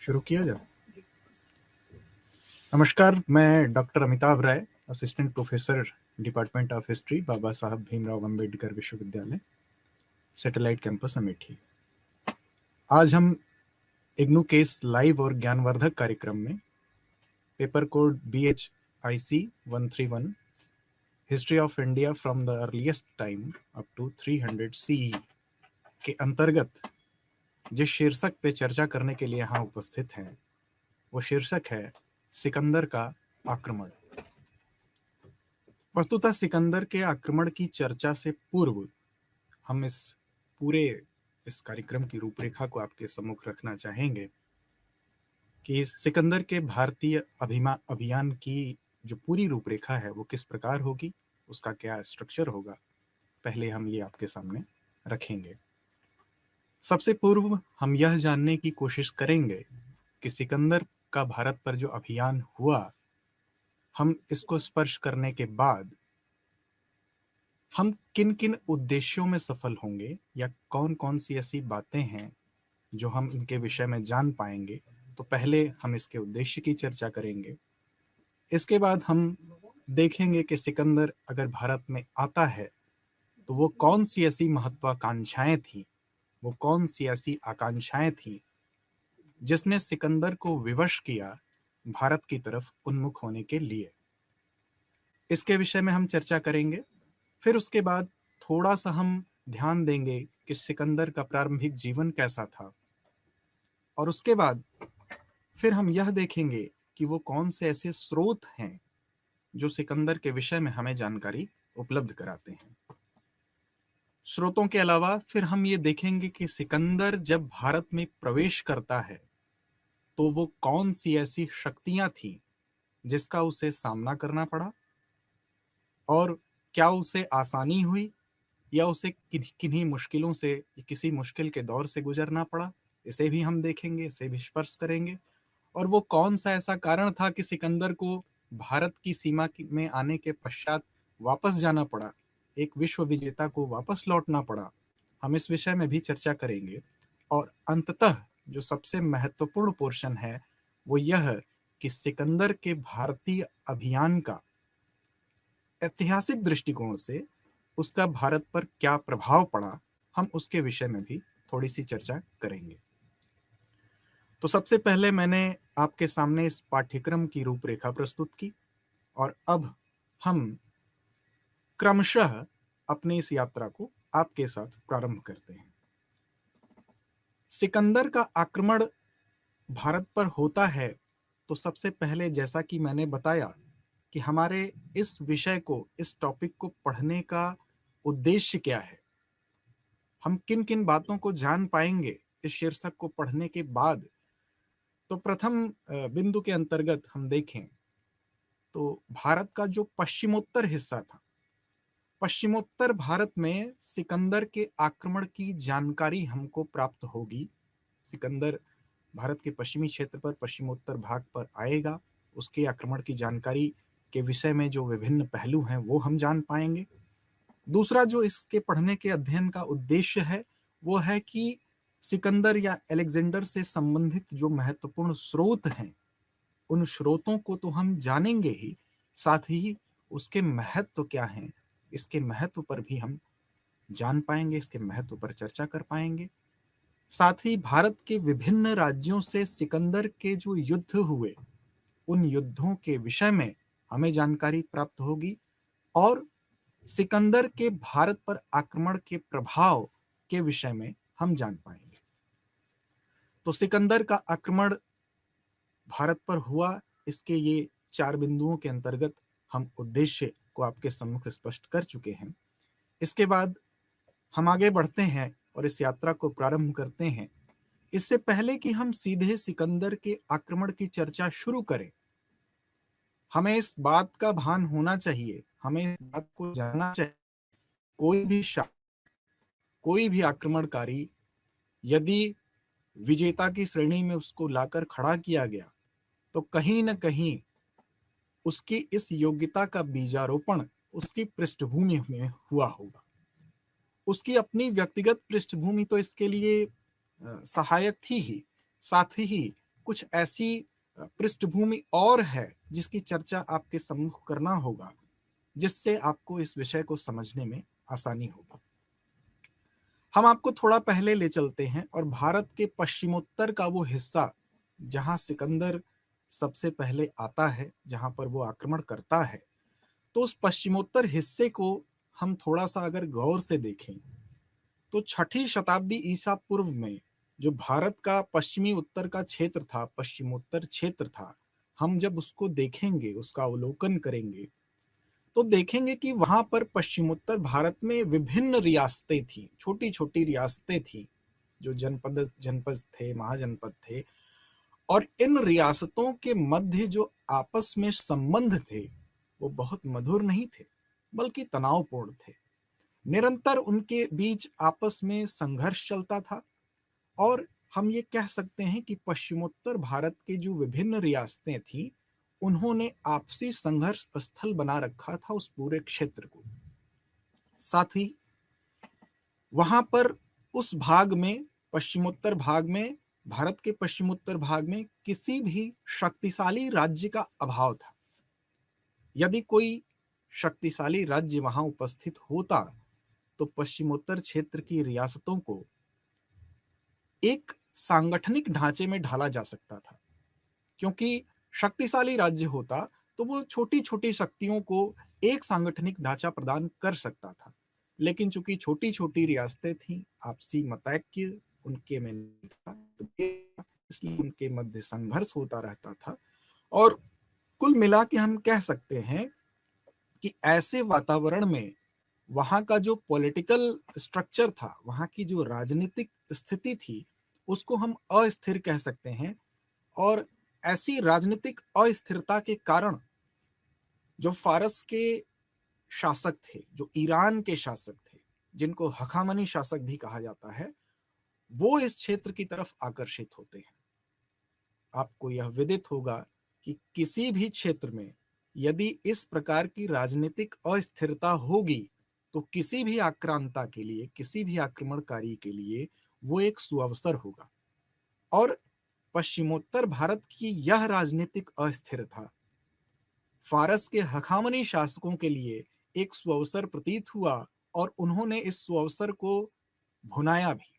शुरू किया जाए। नमस्कार, मैं doctor Amitabh Rai, assistant professor department of history, Baba Saheb Bhimrao Ambedkar विश्वविद्यालय, सैटेलाइट कैंपस अमेठी। आज हम इग्नू केस लाइव और ज्ञानवर्धक कार्यक्रम में paper code BHIC 131 history of India from the earliest time up to 300 CE के अंतर्गत जिस शीर्षक पे चर्चा करने के लिए यहाँ उपस्थित हैं, वो शीर्षक है सिकंदर का आक्रमण। वस्तुतः सिकंदर के आक्रमण की चर्चा से पूर्व हम इस कार्यक्रम की रूपरेखा को आपके सम्मुख रखना चाहेंगे कि सिकंदर के भारतीय अभियान की जो पूरी रूपरेखा है वो किस प्रकार होगी, उसका क्या स्ट्रक्चर होगा, पहले हम ये आपके सामने रखेंगे। सबसे पूर्व हम यह जानने की कोशिश करेंगे कि सिकंदर का भारत पर जो अभियान हुआ, हम इसको स्पर्श करने के बाद हम किन किन उद्देश्यों में सफल होंगे या कौन कौन सी ऐसी बातें हैं जो हम इनके विषय में जान पाएंगे। तो पहले हम इसके उद्देश्य की चर्चा करेंगे। इसके बाद हम देखेंगे कि सिकंदर अगर भारत में आता है तो वो कौन सी ऐसी महत्वाकांक्षाएं थी, वो कौन सी ऐसी आकांक्षाएं थी जिसने सिकंदर को विवश किया भारत की तरफ उन्मुख होने के लिए। इसके विषय में हम चर्चा करेंगे। फिर उसके बाद थोड़ा सा हम ध्यान देंगे कि सिकंदर का प्रारंभिक जीवन कैसा था, और उसके बाद फिर हम यह देखेंगे कि वो कौन से ऐसे स्रोत हैं जो सिकंदर के विषय में हमें जानकारी उपलब्ध कराते हैं। स्रोतों के अलावा फिर हम ये देखेंगे कि सिकंदर जब भारत में प्रवेश करता है तो वो कौन सी ऐसी शक्तियां थी जिसका उसे सामना करना पड़ा, और क्या उसे आसानी हुई या उसे किन्हीं मुश्किलों से, किसी मुश्किल के दौर से गुजरना पड़ा। इसे भी हम देखेंगे, इसे भी स्पर्श करेंगे। और वो कौन सा ऐसा कारण था कि सिकंदर को भारत की सीमा में आने के पश्चात वापस जाना पड़ा, एक विश्व विजेता को वापस लौटना पड़ा। हम इस विषय में भी चर्चा करेंगे। और अंततः जो सबसे महत्वपूर्ण पोर्शन है वो यह कि सिकंदर के भारतीय अभियान का ऐतिहासिक दृष्टिकोण से उसका भारत पर क्या प्रभाव पड़ा, हम उसके विषय में भी थोड़ी सी चर्चा करेंगे। तो सबसे पहले मैंने आपके सामने इस पाठ्यक्रम की रूपरेखा प्रस्तुत की, और अब हम क्रमशः अपनी इस यात्रा को आपके साथ प्रारंभ करते हैं। सिकंदर का आक्रमण भारत पर होता है तो सबसे पहले, जैसा कि मैंने बताया, कि हमारे इस विषय को, इस टॉपिक को पढ़ने का उद्देश्य क्या है, हम किन किन बातों को जान पाएंगे इस शीर्षक को पढ़ने के बाद। तो प्रथम बिंदु के अंतर्गत हम देखें तो भारत का जो पश्चिमोत्तर हिस्सा था, पश्चिमोत्तर भारत में सिकंदर के आक्रमण की जानकारी हमको प्राप्त होगी। सिकंदर भारत के पश्चिमी क्षेत्र पर, पश्चिमोत्तर भाग पर आएगा, उसके आक्रमण की जानकारी के विषय में जो विभिन्न पहलू हैं वो हम जान पाएंगे। दूसरा जो इसके पढ़ने के अध्ययन का उद्देश्य है वो है कि सिकंदर या अलेक्जेंडर से संबंधित जो महत्वपूर्ण स्रोत हैं, उन स्रोतों को तो हम जानेंगे ही, साथ ही उसके महत्व क्या हैं, इसके महत्व पर भी हम जान पाएंगे, इसके महत्व पर चर्चा कर पाएंगे। साथ ही भारत के विभिन्न राज्यों से सिकंदर के जो युद्ध हुए, उन युद्धों के विषय में हमें जानकारी प्राप्त होगी, और सिकंदर के भारत पर आक्रमण के प्रभाव के विषय में हम जान पाएंगे। तो सिकंदर का आक्रमण भारत पर हुआ, इसके ये 4 बिंदुओं के अंतर्गत हम उद्देश्य को आपके सम्मुख स्पष्ट कर चुके हैं। इसके बाद हम आगे बढ़ते हैं और इस यात्रा को प्रारंभ करते हैं। इससे पहले कि हम सीधे सिकंदर के आक्रमण की चर्चा शुरू करें, हमें इस बात का भान होना चाहिए, हमें इस बात को जानना चाहिए, कोई भी आक्रमणकारी यदि विजेता की श्रेणी में उसको लाकर खड़ा किया गया तो कहीं न कहीं उसकी इस योग्यता का बीजारोपण उसकी पृष्ठभूमि में हुआ होगा। उसकी अपनी व्यक्तिगत पृष्ठभूमि तो इसके लिए सहायक थी ही, साथ ही कुछ ऐसी पृष्ठभूमि और है जिसकी चर्चा आपके सम्मुख करना होगा, जिससे आपको इस विषय को समझने में आसानी होगी। हम आपको थोड़ा पहले ले चलते हैं और भारत के पश्चिमोत्तर का वो हिस्सा जहां सिकंदर सबसे पहले आता है, जहां पर वो आक्रमण करता है, तो उस पश्चिमोत्तर हिस्से को हम थोड़ा सा अगर गौर से देखें तो 6ठी शताब्दी ईसा पूर्व में जो भारत का पश्चिमी उत्तर का क्षेत्र था, पश्चिमोत्तर क्षेत्र था, हम जब उसको देखेंगे, उसका अवलोकन करेंगे, तो देखेंगे कि वहां पर पश्चिमोत्तर भारत में विभिन्न रियासतें थी, छोटी छोटी रियासतें थी, जो जनपद जनपद थे, महाजनपद थे। और इन रियासतों के मध्य जो आपस में संबंध थे वो बहुत मधुर नहीं थे, बल्कि तनावपूर्ण थे। निरंतर उनके बीच आपस में संघर्ष चलता था। और हम ये कह सकते हैं कि पश्चिमोत्तर भारत के जो विभिन्न रियासतें थीं, उन्होंने आपसी संघर्ष स्थल बना रखा था उस पूरे क्षेत्र को। साथ ही वहां पर उस भाग में, पश्चिमोत्तर भाग में, भारत के पश्चिमोत्तर भाग में किसी भी शक्तिशाली राज्य का अभाव था। यदि कोई शक्तिशाली राज्य वहां उपस्थित होता तो पश्चिमोत्तर क्षेत्र की रियासतों को एक सांगठनिक ढांचे में ढाला जा सकता था, क्योंकि शक्तिशाली राज्य होता तो वो छोटी छोटी शक्तियों को एक सांगठनिक ढांचा प्रदान कर सकता था। लेकिन चूंकि छोटी छोटी रियासतें थीं, आपसी मतैक्य उनके में नहीं था, इसलिए उनके मध्य संघर्ष होता रहता था। और कुल मिला के हम कह सकते हैं कि ऐसे वातावरण में वहां का जो पॉलिटिकल स्ट्रक्चर था, वहां की जो राजनीतिक स्थिति थी, उसको हम अस्थिर कह सकते हैं। और ऐसी राजनीतिक अस्थिरता के कारण जो फारस के शासक थे, जो ईरान के शासक थे, जिनको हखामनी शासक भी कहा जाता है, वो इस क्षेत्र की तरफ आकर्षित होते हैं। आपको यह विदित होगा कि किसी भी क्षेत्र में यदि इस प्रकार की राजनीतिक अस्थिरता होगी तो किसी भी आक्रांता के लिए, किसी भी आक्रमणकारी के लिए वो एक सुअवसर होगा। और पश्चिमोत्तर भारत की यह राजनीतिक अस्थिरता फारस के हखामनी शासकों के लिए एक सुअवसर प्रतीत हुआ और उन्होंने इस सुअवसर को भुनाया भी।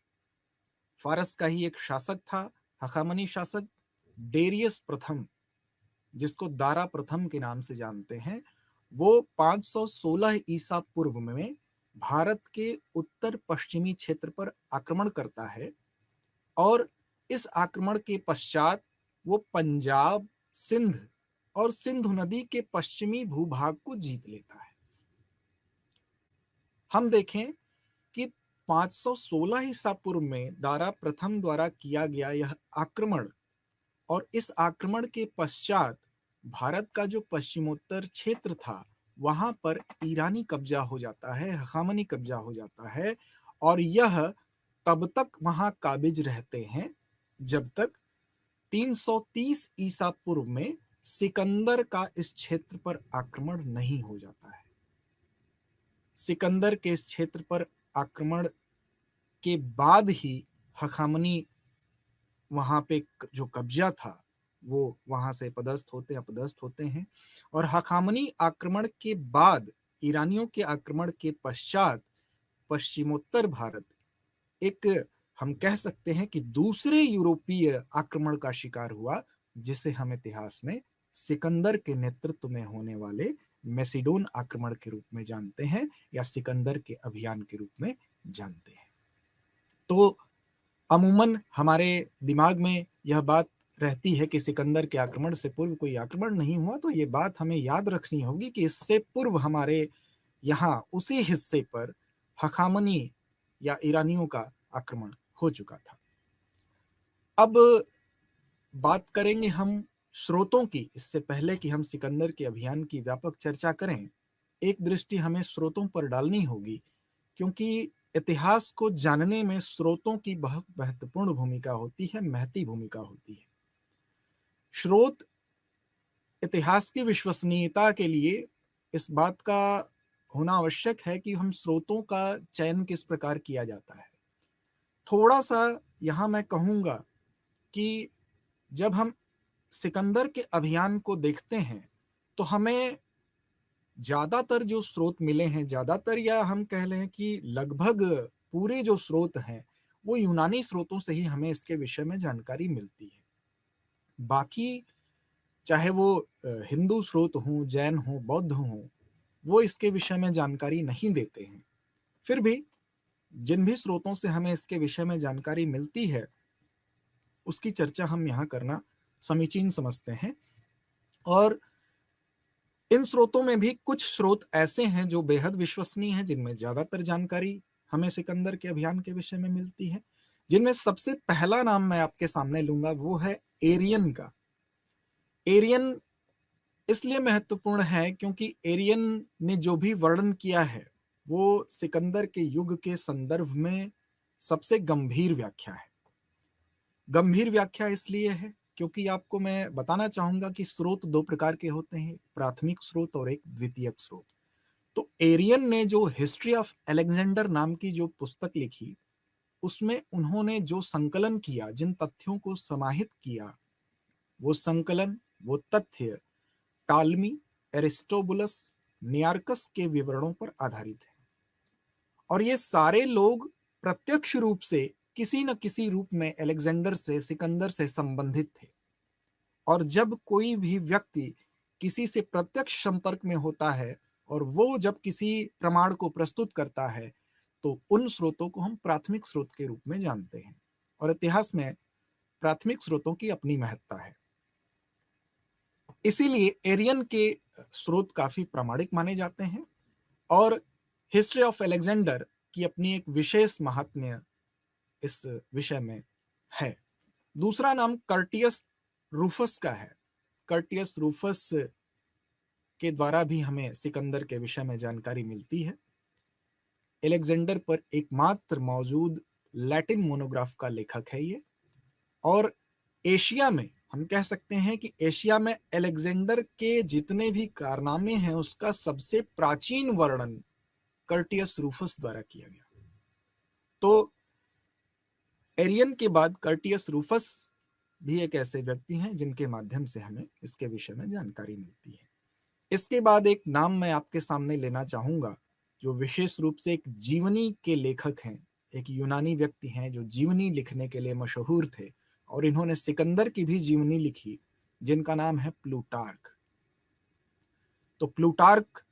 फारस का ही एक शासक था, हखामनी शासक डेरियस प्रथम, जिसको दारा प्रथम के नाम से जानते हैं। वो 516 ईसा पूर्व में भारत के उत्तर पश्चिमी क्षेत्र पर आक्रमण करता है और इस आक्रमण के पश्चात वो पंजाब, सिंध और सिंधु नदी के पश्चिमी भूभाग को जीत लेता है। हम देखें कि 516 ईसा पूर्व में दारा प्रथम द्वारा किया गया यह आक्रमण और इस आक्रमण के पश्चात भारत का जो पश्चिमोत्तर क्षेत्र था वहां पर ईरानी कब्जा हो जाता है, हखामनी कब्जा हो जाता है। और यह तब तक वहां काबिज रहते हैं जब तक 330 ईसा पूर्व में सिकंदर का इस क्षेत्र पर आक्रमण नहीं हो जाता है। सिकंदर के इस क्षेत्र पर आक्रमण के बाद ही हखामनी वहां पे जो कब्जा था वो वहां से अपदस्थ होते हैं। और हखामनी आक्रमण के बाद, ईरानियों के आक्रमण के पश्चात पश्चिमोत्तर भारत एक, हम कह सकते हैं कि दूसरे यूरोपीय आक्रमण का शिकार हुआ, जिसे हम इतिहास में सिकंदर के नेतृत्व में होने वाले मैसिडोन आक्रमण के रूप में जानते हैं या सिकंदर के अभियान के रूप में जानते हैं। तो अमूमन हमारे दिमाग में यह बात रहती है कि सिकंदर के आक्रमण से पूर्व कोई आक्रमण नहीं हुआ, तो ये बात हमें याद रखनी होगी कि इससे पूर्व हमारे यहाँ उसी हिस्से पर हखामनी या ईरानियों का आक्रमण हो चुका था। अब बात करेंगे हम स्रोतों की। इससे पहले कि हम सिकंदर के अभियान की व्यापक चर्चा करें, एक दृष्टि हमें स्रोतों पर डालनी होगी, क्योंकि इतिहास को जानने में स्रोतों की बहुत महत्वपूर्ण भूमिका होती है, महती भूमिका होती है। स्रोत इतिहास की विश्वसनीयता के लिए इस बात का होना आवश्यक है कि हम स्रोतों का चयन किस प्रकार किया जाता है। थोड़ा सा यहाँ मैं कहूँगा कि जब हम सिकंदर के अभियान को देखते हैं तो हमें ज्यादातर जो स्रोत मिले हैं, ज्यादातर या हम कह लें कि लगभग पूरे जो स्रोत हैं वो यूनानी स्रोतों से ही हमें इसके विषय में जानकारी मिलती है। बाकी चाहे वो हिंदू स्रोत हों, जैन हों, बौद्ध हों, वो इसके विषय में जानकारी नहीं देते हैं। फिर भी जिन भी स्रोतों से हमें इसके विषय में जानकारी मिलती है उसकी चर्चा हम यहाँ करना समीचीन समझते हैं। और इन स्रोतों में भी कुछ स्रोत ऐसे हैं जो बेहद विश्वसनीय हैं, जिनमें ज्यादातर जानकारी हमें सिकंदर के अभियान के विषय में मिलती है। जिनमें सबसे पहला नाम मैं आपके सामने लूंगा वो है एरियन का। एरियन इसलिए महत्वपूर्ण है क्योंकि एरियन ने जो भी वर्णन किया है वो सिकंदर के युग के संदर्भ में सबसे गंभीर व्याख्या है। गंभीर व्याख्या इसलिए है क्योंकि आपको मैं बताना चाहूंगा कि स्रोत दो प्रकार के होते हैं, प्राथमिक स्रोत और एक द्वितीयक स्रोत। तो एरियन ने जो हिस्ट्री ऑफ अलेक्जेंडर नाम की जो पुस्तक लिखी उसमें उन्होंने जो संकलन किया, जिन तथ्यों को समाहित किया, वो संकलन, वो तथ्य टालमी, एरिस्टोबुलस, नियार्कस के विवरणों पर आधारित है। और ये सारे लोग प्रत्यक्ष रूप से किसी न किसी रूप में अलेक्जेंडर से, सिकंदर से संबंधित थे। और जब कोई भी व्यक्ति किसी से प्रत्यक्ष संपर्क में होता है और वो जब किसी प्रमाण को प्रस्तुत करता है तो उन स्रोतों को हम प्राथमिक स्रोत के रूप में जानते हैं। और इतिहास में प्राथमिक स्रोतों की अपनी महत्ता है। इसीलिए एरियन के स्रोत काफी प्रामाणिक माने जाते हैं और हिस्ट्री ऑफ अलेक्जेंडर की अपनी एक विशेष महात्म्य इस विषय में है। दूसरा नाम कर्टियस रूफस का है। कर्टियस रूफस के द्वारा भी हमें सिकंदर के विषय में जानकारी मिलती है। अलेक्जेंडर पर एकमात्र मौजूद लैटिन मोनोग्राफ का लेखक है ये। और एशिया में हम कह सकते हैं कि एशिया में अलेक्जेंडर के जितने भी कारनामे हैं उसका सबसे प्राचीन वर्णन कर्टियस रूफस द्वारा किया गया। तो एरियन के बाद कर्टियस रूफस भी एक ऐसे व्यक्ति हैं जिनके माध्यम से हमें इसके विषय में जानकारी मिलती है। इसके बाद एक नाम मैं आपके सामने लेना चाहूंगा जो विशेष रूप से एक जीवनी के लेखक हैं, एक यूनानी व्यक्ति हैं जो जीवनी लिखने के लिए मशहूर थे और इन्होंने सिकंदर की भी जीवनी लिखी, जिनका नाम है प्लूटार्क। तो प्लूटार्क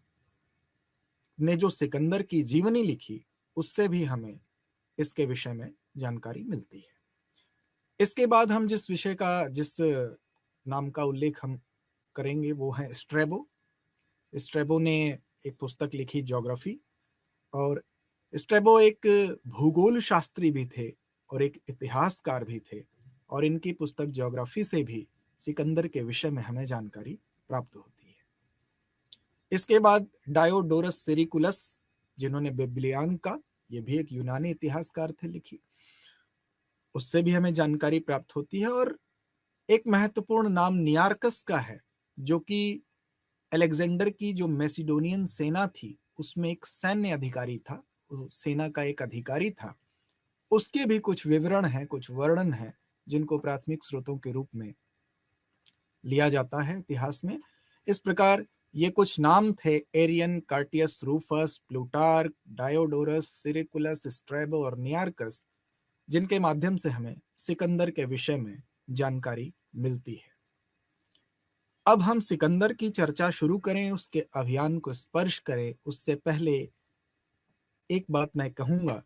ने जो सिकंदर की जीवनी लिखी उससे भी हमें इसके विषय में जानकारी मिलती है। इसके बाद हम जिस नाम का उल्लेख हम करेंगे वो है स्ट्रैबो। स्ट्रैबो ने एक पुस्तक लिखी ज्योग्राफी, और स्ट्रैबो एक भूगोल शास्त्री भी थे और एक इतिहासकार भी थे, और इनकी पुस्तक ज्योग्राफी से भी सिकंदर के विषय में हमें जानकारी प्राप्त होती है। इसके बाद डायोडोरस सिरिकुलस, जिन्होंने बिब्लियांका, ये भी एक यूनानी इतिहासकार थे, लिखी, उससे भी हमें जानकारी प्राप्त होती है। और एक महत्वपूर्ण नाम नियार्कस का है जो कि अलेक्जेंडर की जो मैसिडोनियन सेना थी उसमें एक सैन्य अधिकारी था, सेना का एक अधिकारी था। उसके भी कुछ विवरण हैं, कुछ वर्णन हैं जिनको प्राथमिक स्रोतों के रूप में लिया जाता है इतिहास में। इस प्रकार ये कुछ नाम थे, एरियन, कार्टियस रूफस, प्लूटार्क, डायोडोरस, सिरिकुलस, स्ट्रैबो और नियार्कस, जिनके माध्यम से हमें सिकंदर के विषय में जानकारी मिलती है। अब हम सिकंदर की चर्चा शुरू करें, उसके अभियान को स्पर्श करें, उससे पहले एक बात मैं कहूंगा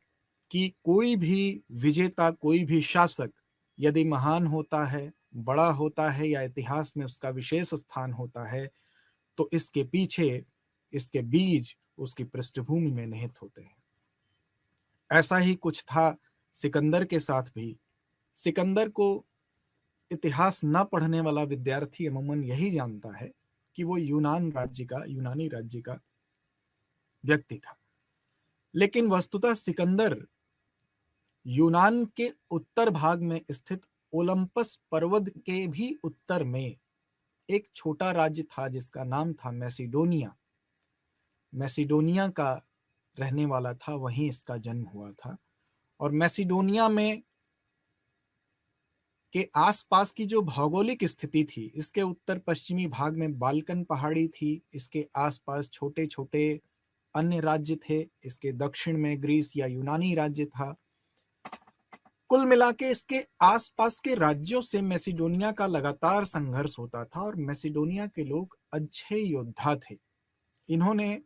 कि कोई भी विजेता, कोई भी शासक यदि महान होता है, बड़ा होता है या इतिहास में उसका विशेष स्थान होता है तो इसके पीछे इसके बीज उसकी पृष्ठभूमि में निहित होते हैं। ऐसा ही कुछ था सिकंदर के साथ भी। सिकंदर को इतिहास न पढ़ने वाला विद्यार्थी अमूमन यही जानता है कि वो यूनानी राज्य का व्यक्ति था, लेकिन वस्तुतः सिकंदर यूनान के उत्तर भाग में स्थित ओलंपस पर्वत के भी उत्तर में एक छोटा राज्य था जिसका नाम था मैसिडोनिया। मैसिडोनिया का रहने वाला था, वहीं इसका जन्म हुआ था। और मैसिडोनिया में के आसपास की जो भौगोलिक स्थिति थी, इसके उत्तर पश्चिमी भाग में बाल्कन पहाड़ी थी, इसके आसपास छोटे छोटे अन्य राज्य थे, इसके दक्षिण में ग्रीस या यूनानी राज्य था। कुल मिला के इसके आसपास के राज्यों से मैसिडोनिया का लगातार संघर्ष होता था और मैसिडोनिया के लोग अच्छे योद्धा थे। इन्होंने,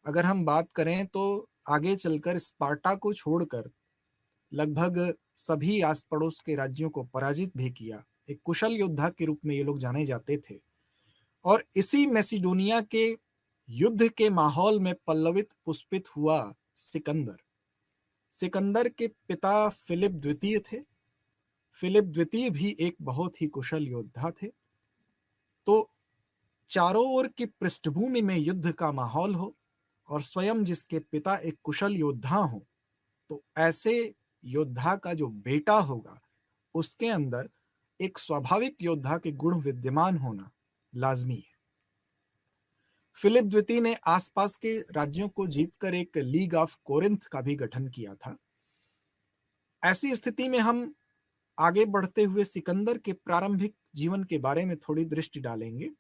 अगर हम बात करें तो आगे चलकर स्पार्टा को छोड़कर लगभग सभी आस पड़ोस के राज्यों को पराजित भी किया। एक कुशल योद्धा के रूप में ये लोग जाने जाते थे। और इसी मैसिडोनिया के युद्ध के माहौल में पल्लवित पुष्पित हुआ सिकंदर। सिकंदर के पिता फिलिप द्वितीय थे। फिलिप द्वितीय भी एक बहुत ही कुशल योद्धा थे। तो चारों ओर की पृष्ठभूमि में युद्ध का माहौल हो और स्वयं जिसके पिता एक कुशल योद्धा हो, तो ऐसे योद्धा का जो बेटा होगा उसके अंदर एक स्वाभाविक योद्धा के गुण विद्यमान होना लाजमी है। फिलिप द्वितीय ने आसपास के राज्यों को जीतकर एक लीग ऑफ कोरिंथ का भी गठन किया था। ऐसी स्थिति में हम आगे बढ़ते हुए सिकंदर के प्रारंभिक जीवन के बारे में थोड़ी दृष्टि डालेंगे।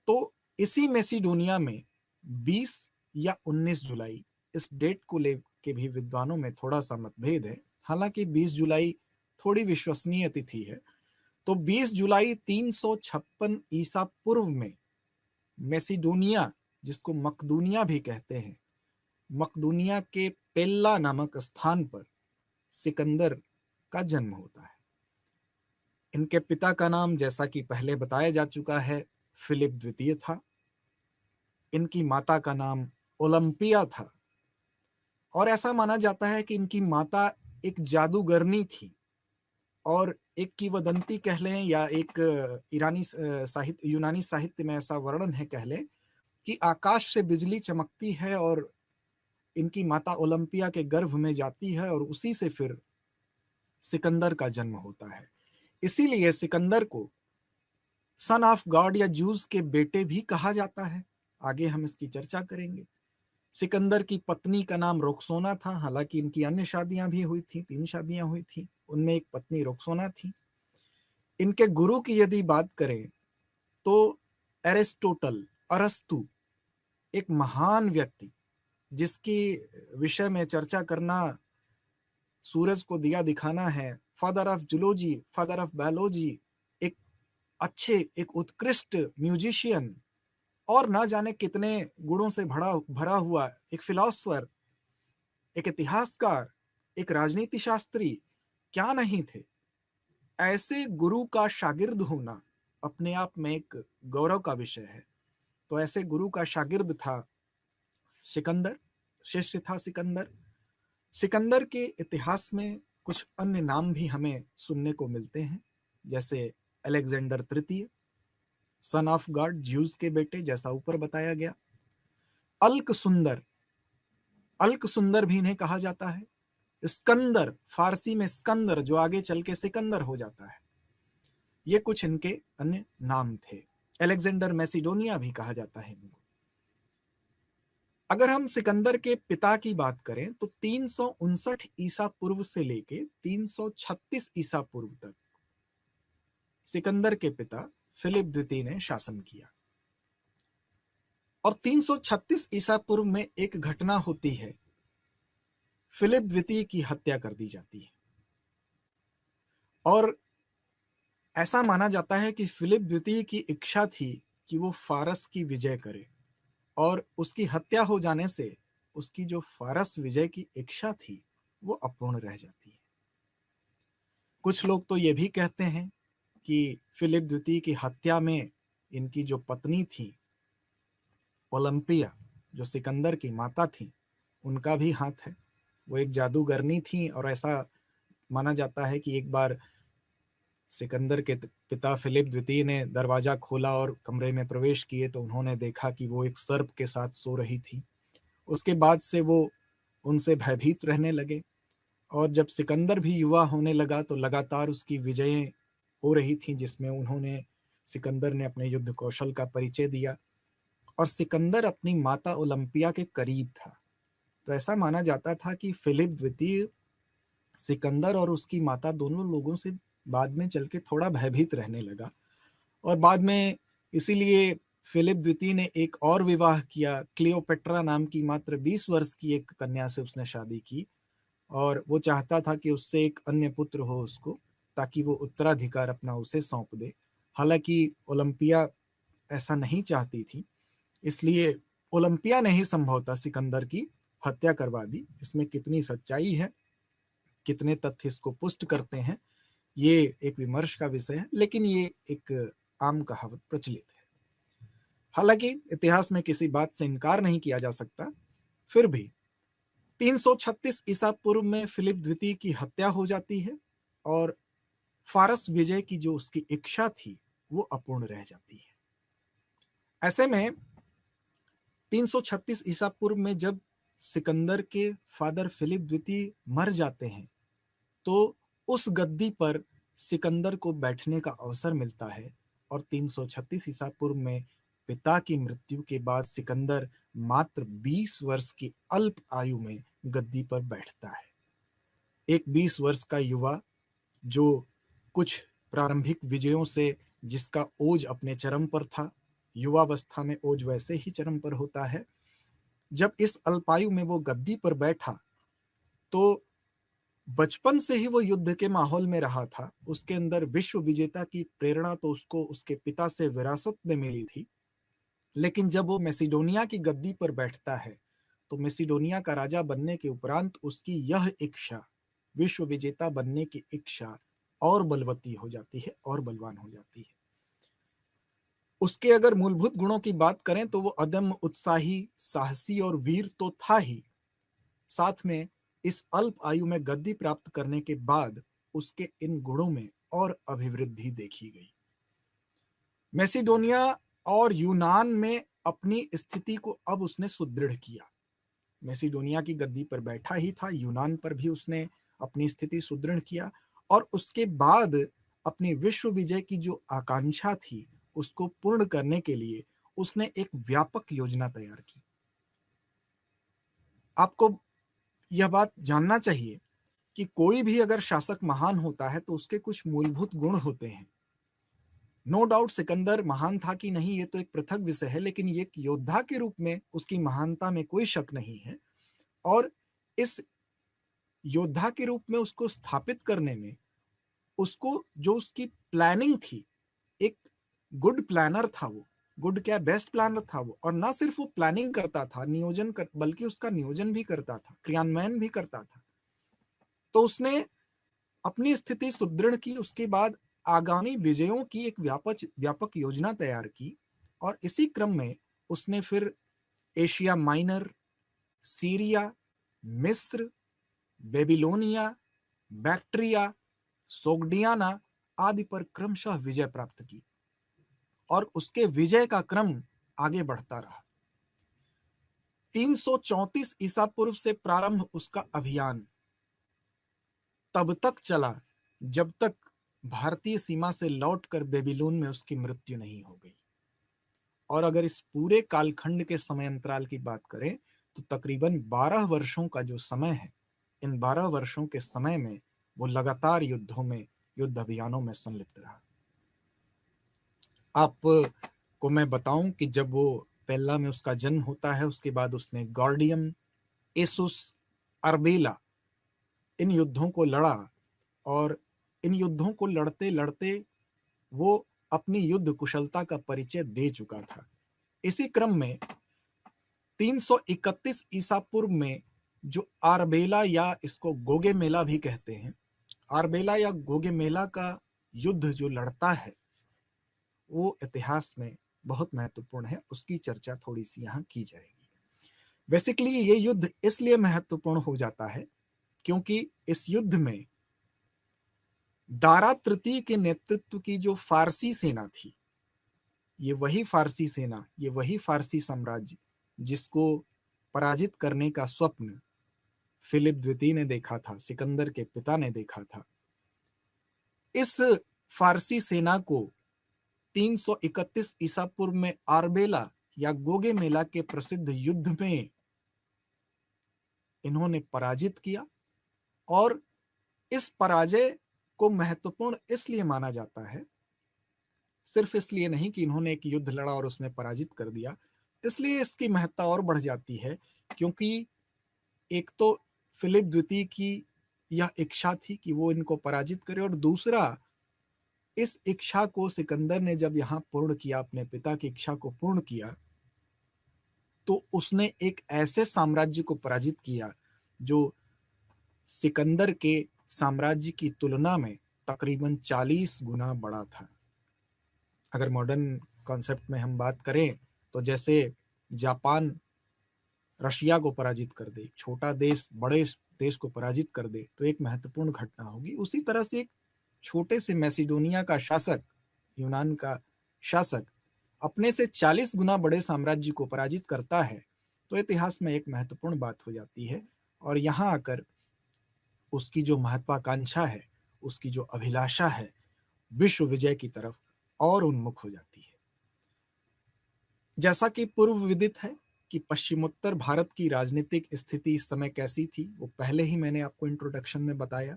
तो इसी मैसिडोनिया में 20 या 19 जुलाई, इस डेट को लेकर भी विद्वानों में थोड़ा सा मतभेद है। हालांकि 20 जुलाई थोड़ी विश्वसनीय तिथि है। तो 20 जुलाई 356 ईसा पूर्व में मैसिडोनिया, जिसको मकदूनिया भी कहते हैं, मकदूनिया के पेल्ला नामक स्थान पर सिकंदर का जन्म होता है। इनके पिता का नाम, जैसा कि पहले बताया जा चुका है, फिलिप द्वितीय था। इनकी माता का नाम ओलंपिया था और ऐसा माना जाता है कि इनकी माता एक जादूगरनी थी और एक किंवदंती कह लें या एक यूनानी साहित्य में ऐसा वर्णन है कह लें कि आकाश से बिजली चमकती है और इनकी माता ओलंपिया के गर्भ में जाती है और उसी से फिर सिकंदर का जन्म होता है। इसीलिए सिकंदर को सन ऑफ गॉड या जूस के बेटे भी कहा जाता है। आगे हम इसकी चर्चा करेंगे। सिकंदर की पत्नी का नाम रोक्सोना था। हालांकि इनकी अन्य शादियां भी हुई थी, 3 शादियां हुई थी, उनमें एक पत्नी रोक्सोना थी। इनके गुरु की यदि बात करें तो एरिस्टोटल, अरस्तु, एक महान व्यक्ति जिसकी विषय में चर्चा करना सूरज को दिया दिखाना है, father of zoology, father of biology, एक अच्छे, एक उत्कृष्ट म्यूजिशियन और ना जाने कितने गुणों से भरा हुआ एक फिलोसफर, एक इतिहासकार, एक राजनीति शास्त्री, क्या नहीं थे। ऐसे गुरु का शागिर्द होना अपने आप में एक गौरव का विषय है। तो ऐसे गुरु का शागिर्द था सिकंदर, शिष्य था सिकंदर। सिकंदर के इतिहास में कुछ अन्य नाम भी हमें सुनने को मिलते हैं, जैसे अलेक्जेंडर तृतीय, सन ऑफ गॉड, ज्यूस के बेटे, जैसा ऊपर बताया गया। अल्क सुंदर, अल्क सुंदर भी इन्हें कहा जाता है। स्कंदर, फारसी में स्कंदर, जो आगे चल के सिकंदर हो जाता है। ये कुछ इनके अन्य नाम थे। अलेक्जेंडर मैसिडोनिया भी कहा जाता है इनको। अगर हम सिकंदर के पिता की बात करें तो 359 ईसा पूर्व से लेके 336 ईसा पूर्व तक सिकंदर के पिता फिलिप द्वितीय ने शासन किया। और 336 ईसा पूर्व में एक घटना होती है, फिलिप द्वितीय की हत्या कर दी जाती है। और ऐसा माना जाता है कि फिलिप द्वितीय की इच्छा थी कि वो फारस की विजय करे और उसकी हत्या हो जाने से उसकी जो फारस विजय की इच्छा थी वो अपूर्ण रह जाती है। कुछ लोग तो ये भी कहते हैं कि फिलिप द्वितीय की हत्या में इनकी जो पत्नी थी ओलंपिया, जो सिकंदर की माता थी, उनका भी हाथ है। वो एक जादूगरनी थी और ऐसा माना जाता है कि एक बार सिकंदर के पिता फिलिप द्वितीय ने दरवाजा खोला और कमरे में प्रवेश किए तो उन्होंने देखा कि वो एक सर्प के साथ सो रही थी। उसके बाद से वो उनसे भयभीत रहने लगे और जब सिकंदर भी युवा होने लगा तो लगातार उसकी विजयें हो रही थी, जिसमें सिकंदर ने अपने युद्ध कौशल का परिचय दिया और सिकंदर अपनी माता ओलंपिया के करीब था। तो ऐसा माना जाता था कि फिलिप द्वितीय सिकंदर और उसकी माता दोनों लोगों से बाद में चल के थोड़ा भयभीत रहने लगा। और बाद में इसीलिए फिलिप द्वितीय ने एक और विवाह किया, क्लियोपेट्रा नाम की मात्र 20 वर्ष की एक कन्या से उसने शादी की, और वो चाहता था कि उससे एक अन्य पुत्र हो उसको, ताकि वो उत्तराधिकार अपना उसे सौंप दे। हालांकि ओलंपिया ऐसा नहीं चाहती थी, इसलिए ओलंपिया ने ही संभवतः सिकंदर की हत्या करवा दी। इसमें कितनी सच्चाई है, कितने तथ्य इसको पुष्ट करते हैं, ये एक विमर्श का विषय है, लेकिन ये एक आम कहावत प्रचलित है। हालांकि इतिहास में किसी बात से इनकार नहीं किया जा सकता, फिर भी 336 ईसा पूर्व में फिलिप द्वितीय की हत्या हो जाती है और फारस विजय की जो उसकी इच्छा थी वो अपूर्ण रह जाती है। ऐसे में 336 ईसा पूर्व में जब सिकंदर के फादर फिलिप द्वितीय मर जाते हैं, तो उस गद्दी पर सिकंदर को बैठने का अवसर मिलता है, और 336 ईसा पूर्व में पिता की मृत्यु के बाद सिकंदर मात्र 20 वर्ष की अल्प आयु में गद्दी पर बैठता है। एक 20 वर्ष का युवा जो कुछ प्रारंभिक विजयों से जिसका ओज अपने चरम पर था, युवावस्था में ओज वैसे ही चरम पर होता है, जब इस अल्पायु में वो गद्दी पर बैठा तो बचपन से ही वो युद्ध के माहौल में रहा था। उसके अंदर विश्व विजेता की प्रेरणा तो उसको उसके पिता से विरासत में मिली थी, लेकिन जब वो मैसिडोनिया की गद्दी पर बैठता है तो मैसिडोनिया का राजा बनने के उपरांत उसकी यह इच्छा, विश्व विजेता बनने की इच्छा, और बलवती हो जाती है और बलवान हो जाती है। उसके अगर मूलभूत गुणों की बात करें तो वो अदम्य उत्साही, साहसी और वीर तो था ही, साथ में इस अल्प आयु में गद्दी प्राप्त करने के बाद उसके इन गुणों में और अभिवृद्धि देखी गई। मैसिडोनिया और यूनान में अपनी स्थिति को अब उसने सुदृढ़ किया। मैसिडोनिया की गद्दी पर बैठा ही था, यूनान पर भी उसने अपनी स्थिति सुदृढ़ किया, और उसके बाद अपनी विश्व विजय की जो आकांक्षा थी उसको पूर्ण करने के लिए उसने एक व्यापक योजना तैयार की। आपको यह बात जानना चाहिए कि कोई भी अगर शासक महान होता है तो उसके कुछ मूलभूत गुण होते हैं। नो डाउट सिकंदर महान था कि नहीं ये तो एक पृथक विषय है, लेकिन ये एक योद्धा के रूप में उसकी महानता में कोई शक नहीं है, और इस योद्धा के रूप में उसको स्थापित करने में उसको जो उसकी प्लानिंग थी, एक गुड प्लानर था वो, गुड क्या बेस्ट प्लानर था वो, और ना सिर्फ वो प्लानिंग करता था, बल्कि उसका नियोजन भी करता था, क्रियान्वयन भी करता था। तो उसने अपनी स्थिति सुदृढ़ की, उसके बाद आगामी विजयों की एक व्यापक योजना तैयार की, और इसी क्रम में उसने फिर एशिया माइनर, सीरिया, मिस्र, बेबीलोनिया, बैक्ट्रिया, सोग्डियाना आदि पर क्रमशः विजय प्राप्त की, और उसके विजय का क्रम आगे बढ़ता रहा। 334 ईसा पूर्व से प्रारंभ उसका अभियान तब तक चला जब तक भारतीय सीमा से लौटकर बेबीलोन में उसकी मृत्यु नहीं हो गई। और अगर इस पूरे कालखंड के समय अंतराल की बात करें तो तकरीबन 12 वर्षों का जो समय है, इन 12 वर्षों के समय में वो लगातार युद्धों में, युद्ध अभियानों में संलिप्त रहा। आपको मैं बताऊं कि जब वो पेल्ला में उसका जन्म होता है, उसके बाद उसने गॉर्डियम, एसुस, अर्बेला इन युद्धों को लड़ा, और इन युद्धों को लड़ते लड़ते वो अपनी युद्ध कुशलता का परिचय दे चुका था। इसी क्रम में 331 ईसा पूर्व में जो आरबेला, या इसको गोगे मेला भी कहते हैं, आरबेला या गोगे मेला का युद्ध जो लड़ता है वो इतिहास में बहुत महत्वपूर्ण है, उसकी चर्चा थोड़ी सी यहाँ की जाएगी। बेसिकली ये युद्ध इसलिए महत्वपूर्ण हो जाता है क्योंकि इस युद्ध में दारा तृतीय के नेतृत्व की जो फारसी सेना थी, ये वही फारसी सेना, ये वही फारसी साम्राज्य जिसको पराजित करने का स्वप्न फिलिप द्वितीय ने देखा था, सिकंदर के पिता ने देखा था। इस फारसी सेना को 331 ईसा पूर्व में आरबेला या गोगे मेला के प्रसिद्ध युद्ध में इन्होंने पराजित किया, और इस पराजय को महत्वपूर्ण इसलिए माना जाता है, सिर्फ इसलिए नहीं कि इन्होंने एक युद्ध लड़ा और उसमें पराजित कर दिया, इसलिए इसकी महत्ता और बढ़ जाती है क्योंकि एक तो फिलिप द्वितीय की यह इच्छा थी कि वो इनको पराजित करे, और दूसरा, इस इच्छा को सिकंदर ने जब यहां पूर्ण किया, अपने पिता की इच्छा को पूर्ण किया, तो उसने एक ऐसे साम्राज्य को पराजित किया जो सिकंदर के साम्राज्य की तुलना में तकरीबन 40 गुना बड़ा था। अगर मॉडर्न कॉन्सेप्ट में हम बात करें तो जैसे जापान रशिया को पराजित कर दे, छोटा देश बड़े देश को पराजित कर दे, तो एक महत्वपूर्ण घटना होगी। उसी तरह से एक छोटे से मैसिडोनिया का शासक, यूनान का शासक अपने से 40 गुना बड़े साम्राज्य को पराजित करता है, तो इतिहास में एक महत्वपूर्ण बात हो जाती है। और यहां आकर उसकी जो महत्वाकांक्षा है, उसकी जो अभिलाषा है विश्व विजय की तरफ, और उन्मुख हो जाती है। जैसा कि पूर्व विदित है कि पश्चिमोत्तर भारत की राजनीतिक स्थिति इस समय कैसी थी, वो पहले ही मैंने आपको इंट्रोडक्शन में बताया।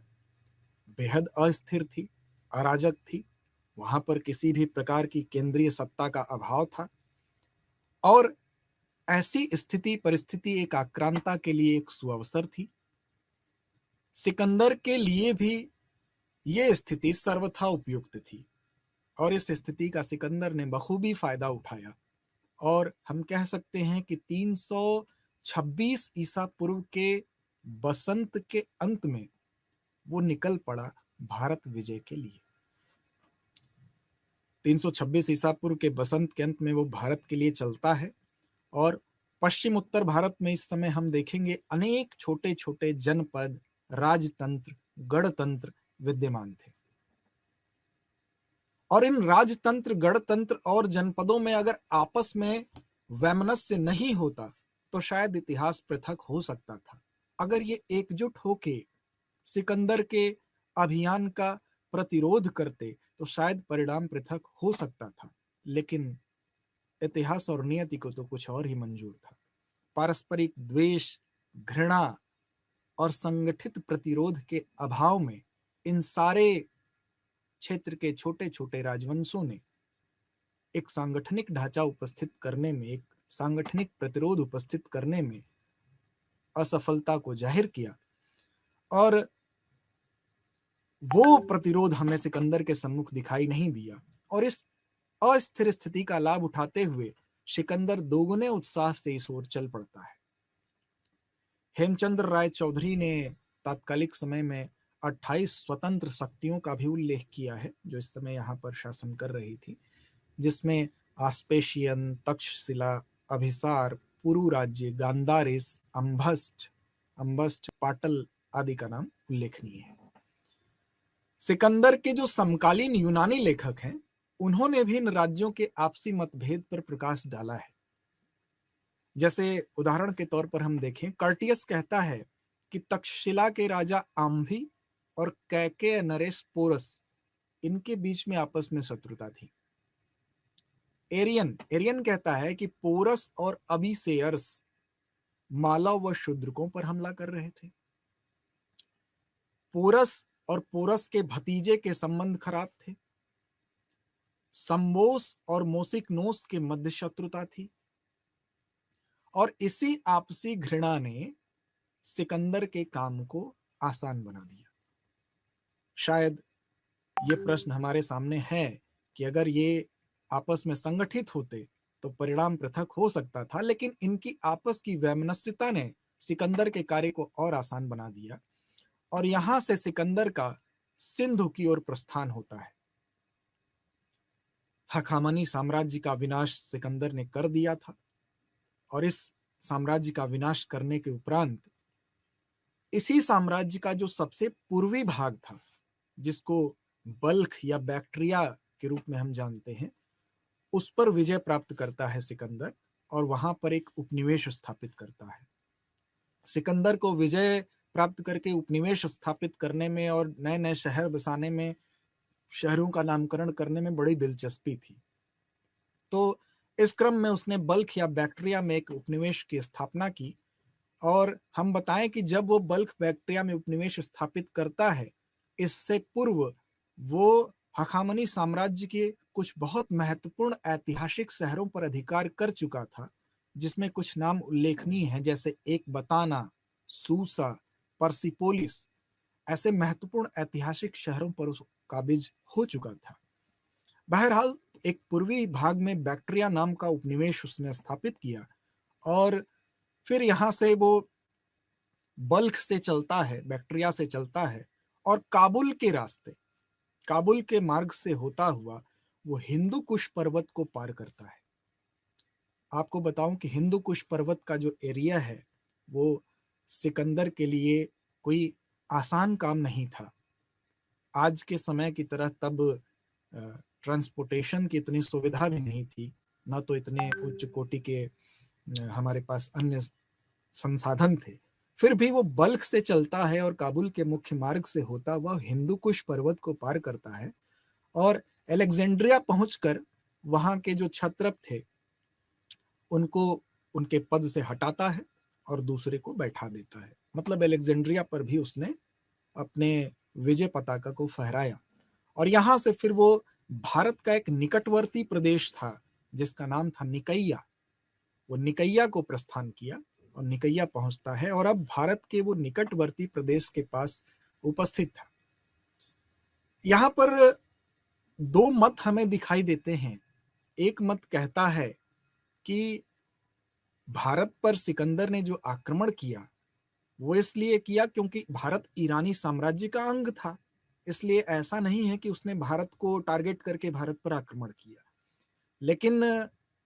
बेहद अस्थिर थी, अराजक थी, वहां पर किसी भी प्रकार की केंद्रीय सत्ता का अभाव था, और ऐसी स्थिति परिस्थिति एक आक्रांता के लिए एक सुअवसर थी। सिकंदर के लिए भी ये स्थिति सर्वथा उपयुक्त थी, और इस स्थिति का सिकंदर ने बखूबी फायदा उठाया, और हम कह सकते हैं कि 326 ईसा पूर्व के बसंत के अंत में वो निकल पड़ा भारत विजय के लिए। 326 ईसा पूर्व के बसंत के अंत में वो भारत के लिए चलता है, और पश्चिम उत्तर भारत में इस समय हम देखेंगे अनेक छोटे छोटे जनपद, राजतंत्र, गणतंत्र विद्यमान थे। और इन राजतंत्र, गणतंत्र और जनपदों में अगर आपस में वैमनस्य नहीं होता तो शायद इतिहास पृथक हो सकता था। अगर ये एकजुट होके सिकंदर के अभियान का प्रतिरोध करते तो शायद परिणाम पृथक हो सकता था, लेकिन इतिहास और नियति को तो कुछ और ही मंजूर था। पारस्परिक द्वेष, घृणा और संगठित प्रतिरोध के अभाव में इन सारे क्षेत्र के छोटे छोटे राजवंशों ने एक सांगठनिक ढांचा उपस्थित करने में, एक सांगठनिक प्रतिरोध उपस्थित करने में असफलता को जाहिर किया, और वो प्रतिरोध हमें सिकंदर के सम्मुख दिखाई नहीं दिया। और इस अस्थिर स्थिति का लाभ उठाते हुए सिकंदर दोगुने उत्साह से इस ओर चल पड़ता है। हेमचंद्र राय चौधरी ने तात्कालिक समय में 28 स्वतंत्र शक्तियों का भी उल्लेख किया है जो इस समय यहाँ पर शासन कर रही थी, जिसमें आस्पेशियन, तक्षशिला, अभिसार, पुरु राज्य, गांधारिस, अंबस्ट, पाटल आदि का नाम उल्लेखनीय है। सिकंदर के जो समकालीन यूनानी लेखक हैं, उन्होंने भी इन राज्यों के आपसी मतभेद पर प्रकाश डाला है। जैसे उदाहरण के तौर पर हम देखें, कर्टियस कहता है कि तक्षशिला के राजा आम्भी और कैकेय नरेश पोरस, इनके बीच में आपस में शत्रुता थी। एरियन कहता है कि पोरस और अबिसेयर्स मालव व शूद्रकों पर हमला कर रहे थे। पोरस और पोरस के भतीजे के संबंध खराब थे। संबोस और मोसिकनोस के मध्य शत्रुता थी, और इसी आपसी घृणा ने सिकंदर के काम को आसान बना दिया। शायद ये प्रश्न हमारे सामने है कि अगर ये आपस में संगठित होते तो परिणाम पृथक हो सकता था, लेकिन इनकी आपस की वैमनस्यता ने सिकंदर के कार्य को और आसान बना दिया, और यहां से सिकंदर का सिंधु की ओर प्रस्थान होता है। हखामनी साम्राज्य का विनाश सिकंदर ने कर दिया था, और इस साम्राज्य का विनाश करने के उपरांत इसी साम्राज्य का जो सबसे पूर्वी भाग था, जिसको बल्ख या बैक्ट्रिया के रूप में हम जानते हैं, उस पर विजय प्राप्त करता है सिकंदर, और वहां पर एक उपनिवेश स्थापित करता है। सिकंदर को विजय प्राप्त करके उपनिवेश स्थापित करने में और नए नए शहर बसाने में, शहरों का नामकरण करने में बड़ी दिलचस्पी थी। तो इस क्रम में उसने बल्ख या बैक्ट्रिया में एक उपनिवेश की स्थापना की, और हम बताएं कि जब वो बल्ख बैक्ट्रिया में उपनिवेश स्थापित करता है इससे पूर्व वो हखामनी साम्राज्य के कुछ बहुत महत्वपूर्ण ऐतिहासिक शहरों पर अधिकार कर चुका था, जिसमें कुछ नाम उल्लेखनीय हैं, जैसे एकबताना, सूसा, पर्सिपोलिस। ऐसे महत्वपूर्ण ऐतिहासिक शहरों पर उस काबिज हो चुका था। बहरहाल एक पूर्वी भाग में बैक्ट्रिया नाम का उपनिवेश उसने स्थापित किया और फिर यहाँ से वो बल्ख से चलता है, बैक्ट्रिया से चलता है और काबुल के रास्ते, काबुल के मार्ग से होता हुआ वो हिंदू कुश पर्वत को पार करता है। आपको बताऊं कि हिंदू कुश पर्वत का जो एरिया है वो सिकंदर के लिए कोई आसान काम नहीं था। आज के समय की तरह तब ट्रांसपोर्टेशन की इतनी सुविधा भी नहीं थी, ना तो इतने उच्च कोटि के हमारे पास अन्य संसाधन थे। फिर भी वो बल्ख से चलता है और काबुल के मुख्य मार्ग से होता हुआ हिंदू कुश पर्वत को पार करता है और अलेक्जेंड्रिया पहुंचकर वहां के जो क्षत्रप थे उनको उनके पद से हटाता है और दूसरे को बैठा देता है। मतलब अलेक्जेंड्रिया पर भी उसने अपने विजय पताका को फहराया और यहां से फिर वो भारत का एक निकटवर्ती प्रदेश था जिसका नाम था निकैया, वो निकैया को प्रस्थान किया और निकैया पहुंचता है और अब भारत के वो निकटवर्ती प्रदेश के पास उपस्थित था। यहां पर दो मत हमें दिखाई देते हैं। एक मत कहता है कि भारत पर सिकंदर ने जो आक्रमण किया वो इसलिए किया क्योंकि भारत ईरानी साम्राज्य का अंग था, इसलिए ऐसा नहीं है कि उसने भारत को टारगेट करके भारत पर आक्रमण किया। लेकिन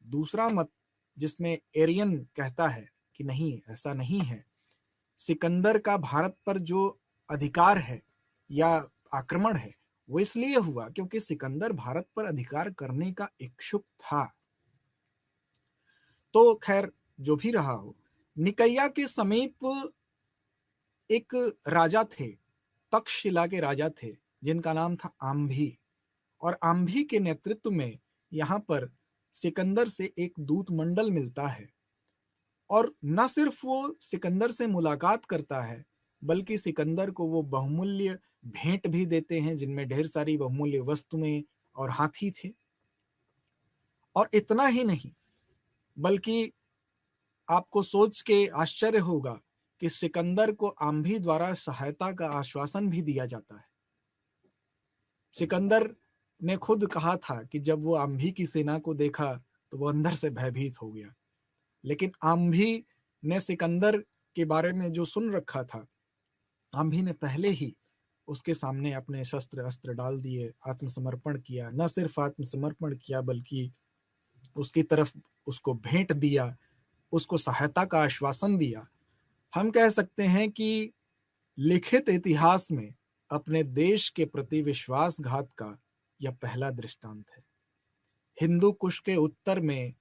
दूसरा मत जिसमें एरियन कहता है कि नहीं, ऐसा नहीं है, सिकंदर का भारत पर जो अधिकार है या आक्रमण है वो इसलिए हुआ क्योंकि सिकंदर भारत पर अधिकार करने का इच्छुक था। तो खैर जो भी रहा हो, निकैया के समीप एक राजा थे, तक्षशिला के राजा थे जिनका नाम था आम्भी, और आम्भी के नेतृत्व में यहाँ पर सिकंदर से एक दूत मंडल मिलता है और न सिर्फ वो सिकंदर से मुलाकात करता है बल्कि सिकंदर को वो बहुमूल्य भेंट भी देते हैं जिनमें ढेर सारी बहुमूल्य वस्तुएं और हाथी थे। और इतना ही नहीं बल्कि आपको सोच के आश्चर्य होगा कि सिकंदर को आम्भी द्वारा सहायता का आश्वासन भी दिया जाता है। सिकंदर ने खुद कहा था कि जब वो आम्भी की सेना को देखा तो वो अंदर से भयभीत हो गया, लेकिन आम्भी ने सिकंदर के बारे में जो सुन रखा था, आम्भी ने पहले ही उसके सामने अपने शस्त्र अस्त्र डाल दिए, आत्मसमर्पण किया। न सिर्फ आत्मसमर्पण किया बल्कि उसकी तरफ उसको भेंट दिया, उसको सहायता का आश्वासन दिया। हम कह सकते हैं कि लिखित इतिहास में अपने देश के प्रति विश्वासघात का यह पहला दृष्टांत है। हिंदू कुश के उत्तर में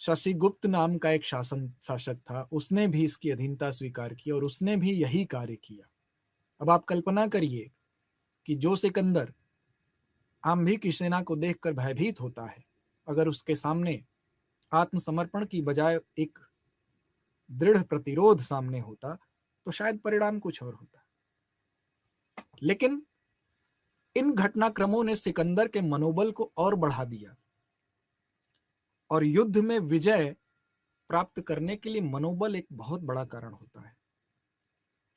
शशिगुप्त नाम का एक शासक था, उसने भी इसकी अधीनता स्वीकार की और उसने भी यही कार्य किया। अब आप कल्पना करिए कि जो सिकंदर आम्भी की सेना को देखकर भयभीत होता है, अगर उसके सामने आत्मसमर्पण की बजाय एक दृढ़ प्रतिरोध सामने होता तो शायद परिणाम कुछ और होता। लेकिन इन घटनाक्रमों ने सिकंदर के मनोबल को और बढ़ा दिया और युद्ध में विजय प्राप्त करने के लिए मनोबल एक बहुत बड़ा कारण होता है।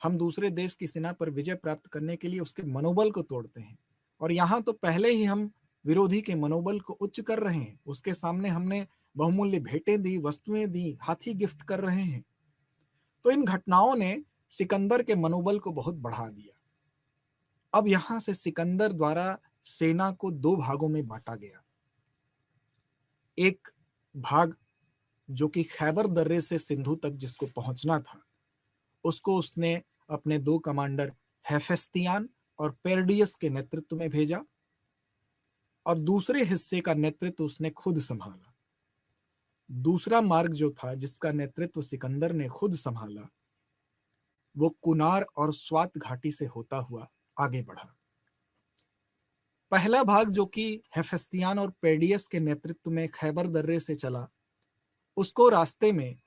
हम दूसरे देश की सेना पर विजय प्राप्त करने के लिए उसके मनोबल को तोड़ते हैं और यहाँ तो पहले ही हम विरोधी के मनोबल को उच्च कर रहे हैं, उसके सामने हमने बहुमूल्य भेंटें दी, वस्तुएं दी, हाथी गिफ्ट कर रहे हैं। तो इन घटनाओं ने सिकंदर के मनोबल को बहुत बढ़ा दिया। अब यहां से सिकंदर द्वारा सेना को दो भागों में बांटा गया। एक भाग जो कि खैबर दर्रे से सिंधु तक जिसको पहुंचना था, उसको उसने अपने दो कमांडर हेफेस्तियान और पेरडियस के नेतृत्व में भेजा और दूसरे हिस्से का नेतृत्व उसने खुद संभाला। दूसरा मार्ग जो था जिसका नेतृत्व सिकंदर ने खुद संभाला वो कुनार और स्वात घाटी से होता हुआ आगे बढ़ा। पहला भाग जो कि हेफेस्तियान और पेरडियस के नेतृत्व में खैबर दर्रे से चला, उसको रास्ते में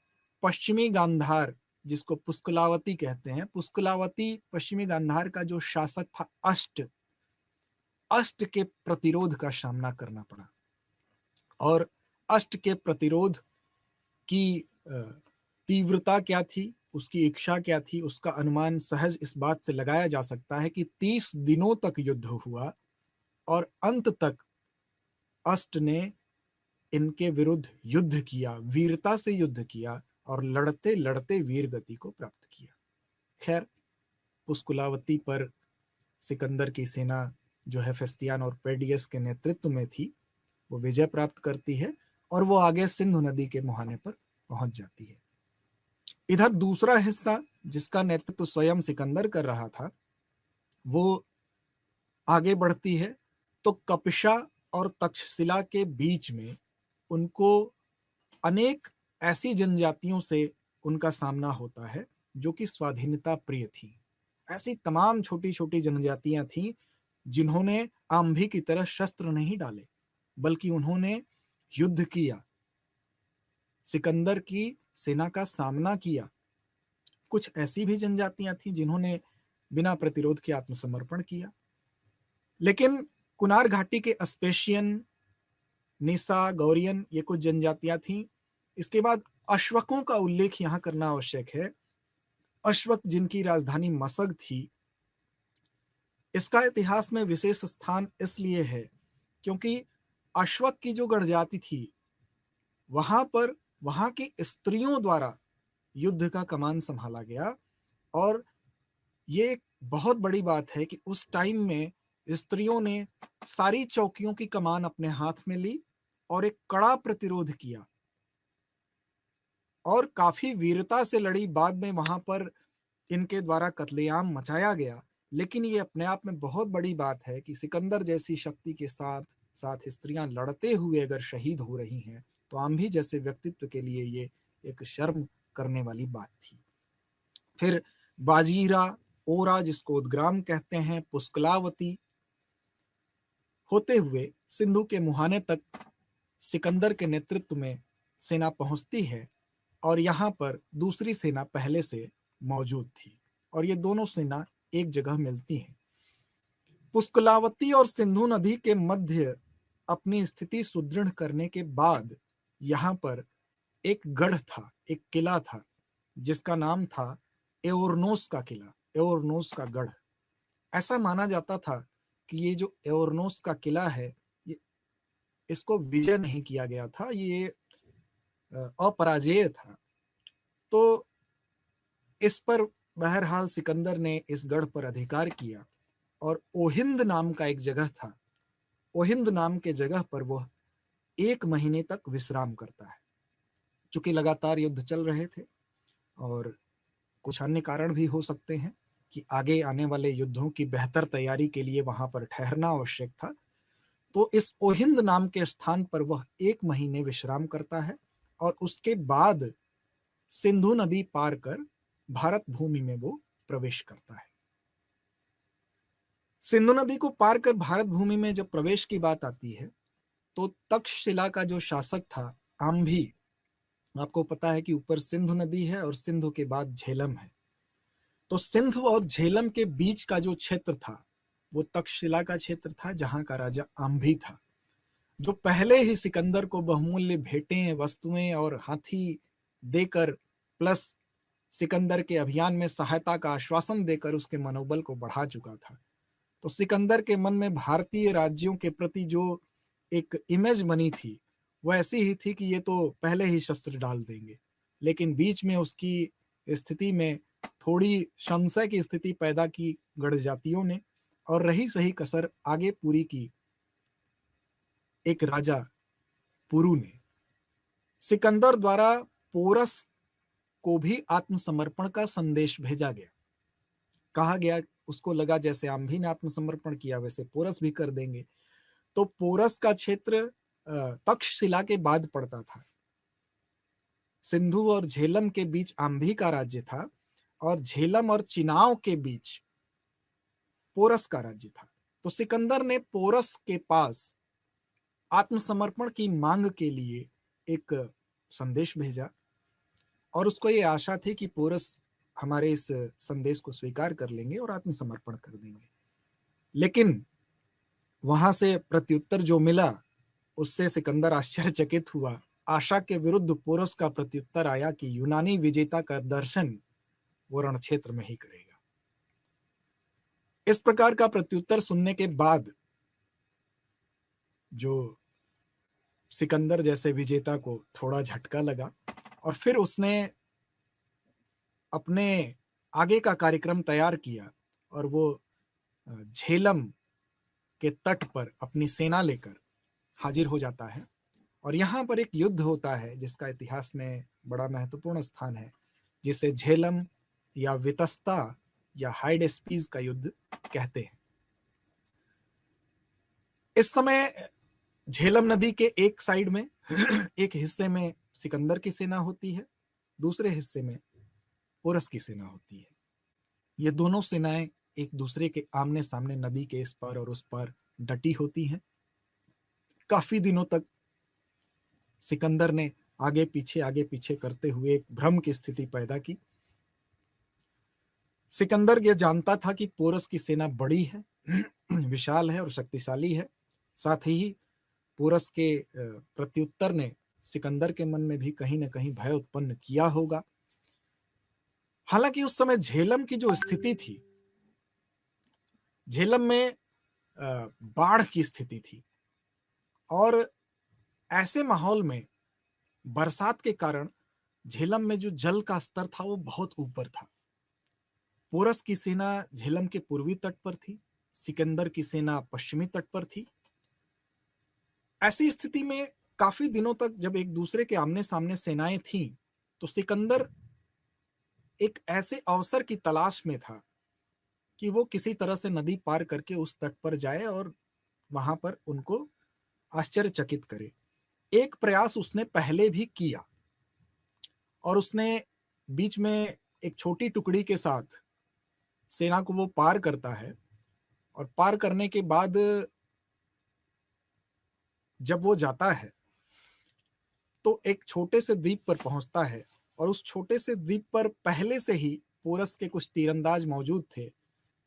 पश्चिमी गांधार जिसको पुष्कलावती कहते हैं, पुष्कलावती पश्चिमी गांधार का जो शासक था अष्ट, अष्ट के प्रतिरोध का सामना करना पड़ा। और अष्ट के प्रतिरोध की तीव्रता क्या थी, उसकी इच्छा क्या थी, उसका अनुमान सहज इस बात से लगाया जा सकता है कि 30 दिनों तक युद्ध हुआ और अंत तक अष्ट ने इनके विरुद्ध युद्ध किया, वीरता से युद्ध किया और लड़ते लड़ते वीर गति को प्राप्त किया। खैर, पुष्कुलावती पर सिकंदर की सेना जो हेफेस्टियन और पेडियस के नेतृत्व में थी, वो विजय प्राप्त करती है और वो आगे सिंधु नदी के मुहाने पर पहुंच जाती है। इधर दूसरा हिस्सा जिसका नेतृत्व स्वयं सिकंदर कर रहा था, वो आगे बढ़ती है तो कपिशा और तक्षशिला के बीच में उनको अनेक ऐसी जनजातियों से उनका सामना होता है जो कि स्वाधीनता प्रिय थी। ऐसी तमाम छोटी छोटी जनजातियां थीं जिन्होंने आंधी की तरह शस्त्र नहीं डाले, बल्कि उन्होंने युद्ध किया, सिकंदर की सेना का सामना किया। कुछ ऐसी भी जनजातियां थीं जिन्होंने बिना प्रतिरोध के आत्मसमर्पण किया। लेकिन कुनार घाटी के अस्पेशियन, निसा, गौरियन, ये कुछ जनजातियां थीं। इसके बाद अश्वकों का उल्लेख यहां करना आवश्यक है। अश्वक जिनकी राजधानी मसग थी, इसका इतिहास में विशेष स्थान इसलिए है क्योंकि अश्वक की जो गणजाति थी, वहां पर वहां की स्त्रियों द्वारा युद्ध का कमान संभाला गया। और ये एक बहुत बड़ी बात है कि उस टाइम में स्त्रियों ने सारी चौकियों की कमान अपने हाथ में ली और एक कड़ा प्रतिरोध किया और काफी वीरता से लड़ी। बाद में वहां पर इनके द्वारा कत्लेआम मचाया गया। लेकिन ये अपने आप में बहुत बड़ी बात है कि सिकंदर जैसी शक्ति के साथ साथ स्त्रियां लड़ते हुए अगर शहीद हो रही हैं, तो आम्भी जैसे व्यक्तित्व के लिए ये एक शर्म करने वाली बात थी। फिर बाजीरा, ओरा जिसको उद्ग्राम कहते हैं, पुष्कलावती होते हुए सिंधु के मुहाने तक सिकंदर के नेतृत्व में सेना पहुंचती है और यहाँ पर दूसरी सेना पहले से मौजूद थी और ये दोनों सेना एक जगह मिलती हैं। पुष्कलावती और सिंधु नदी के मध्य अपनी स्थिति सुदृढ़ करने के बाद यहाँ पर एक गढ़ था, एक किला था जिसका नाम था एओरनोस का किला, एओरनोस का गढ़। ऐसा माना जाता था कि ये जो एओरनोस का किला है, ये इसको विजय नहीं किया गया था, ये अपराजेय था। तो इस पर बहरहाल सिकंदर ने इस गढ़ पर अधिकार किया और ओहिंद नाम का एक जगह था, ओहिंद नाम के जगह पर वह 1 महीने तक विश्राम करता है। चूंकि लगातार युद्ध चल रहे थे और कुछ अन्य कारण भी हो सकते हैं कि आगे आने वाले युद्धों की बेहतर तैयारी के लिए वहां पर ठहरना आवश्यक था, तो इस ओहिंद नाम के स्थान पर वह 1 महीने विश्राम करता है और उसके बाद सिंधु नदी पार कर भारत भूमि में वो प्रवेश करता है। सिंधु नदी को पार कर भारत भूमि में जब प्रवेश की बात आती है, तो तक्षशिला का जो शासक था आम्भी, आपको पता है कि ऊपर सिंधु नदी है और सिंधु के बाद झेलम है, तो सिंधु और झेलम के बीच का जो क्षेत्र था वो तक्षशिला का क्षेत्र था, जहां का राजा आम्भी था, जो पहले ही सिकंदर को बहुमूल्य भेंटें, वस्तुएं और हाथी देकर प्लस सिकंदर के अभियान में सहायता का आश्वासन देकर उसके मनोबल को बढ़ा चुका था। तो सिकंदर के मन में भारतीय राज्यों के प्रति जो एक इमेज बनी थी, वो ऐसी ही थी कि ये तो पहले ही शस्त्र डाल देंगे। लेकिन बीच में उसकी स्थिति में थोड़ी संशय की स्थिति पैदा की गणजातियों ने, और रही सही कसर आगे पूरी की एक राजा पुरु ने। सिकंदर द्वारा पोरस को भी आत्मसमर्पण का संदेश भेजा गया। कहा गया, उसको लगा जैसे आम्भी ने आत्मसमर्पण किया वैसे पोरस भी कर देंगे। तो पोरस का क्षेत्र तक्षशिला के बाद पड़ता था। सिंधु और झेलम के बीच आम्भी का राज्य था और झेलम और चिनाव के बीच पोरस का राज्य था। तो सिकंदर ने पोरस के पास आत्मसमर्पण की मांग के लिए एक संदेश भेजा और उसको ये आशा थी कि पोरस हमारे इस संदेश को स्वीकार कर लेंगे और आत्मसमर्पण कर देंगे। लेकिन वहां से प्रत्युत्तर जो मिला उससे सिकंदर आश्चर्यचकित हुआ। आशा के विरुद्ध पोरस का प्रत्युत्तर आया कि यूनानी विजेता का दर्शन वो रण क्षेत्र में ही करेगा। इस प्रकार का प्रत्युत्तर सुनने के बाद जो सिकंदर जैसे विजेता को थोड़ा झटका लगा और फिर उसने अपने आगे का कार्यक्रम तैयार किया और वो झेलम के तट पर अपनी सेना लेकर हाजिर हो जाता है। और यहाँ पर एक युद्ध होता है जिसका इतिहास में बड़ा महत्वपूर्ण स्थान है, जिसे झेलम या वितस्ता या हाइडेस्पीज का युद्ध कहते हैं। इस समय झेलम नदी के एक साइड में एक हिस्से में सिकंदर की सेना होती है, दूसरे हिस्से में पोरस की सेना होती है। ये दोनों सेनाएं एक दूसरे के आमने सामने नदी के इस पार और उस पार डटी होती हैं। काफी दिनों तक सिकंदर ने आगे पीछे करते हुए एक भ्रम की स्थिति पैदा की। सिकंदर यह जानता था कि पोरस की सेना बड़ी है, विशाल है और शक्तिशाली है। साथ ही पोरस के प्रत्युत्तर ने सिकंदर के मन में भी कहीं न कहीं भय उत्पन्न किया होगा। हालांकि उस समय झेलम की जो स्थिति थी, झेलम में बाढ़ की स्थिति थी और ऐसे माहौल में बरसात के कारण झेलम में जो जल का स्तर था वो बहुत ऊपर था। पोरस की सेना झेलम के पूर्वी तट पर थी, सिकंदर की सेना पश्चिमी तट पर थी। ऐसी स्थिति में काफी दिनों तक जब एक दूसरे के आमने सामने सेनाएं थीं, तो सिकंदर एक ऐसे अवसर की तलाश में था कि वो किसी तरह से नदी पार करके उस तट पर जाए और वहां पर उनको आश्चर्यचकित करे। एक प्रयास उसने पहले भी किया और उसने बीच में एक छोटी टुकड़ी के साथ सेना को वो पार करता है और पार करने के बाद जब वो जाता है तो एक छोटे से द्वीप पर पहुंचता है और उस छोटे से द्वीप पर पहले से ही पोरस के कुछ तीरंदाज मौजूद थे।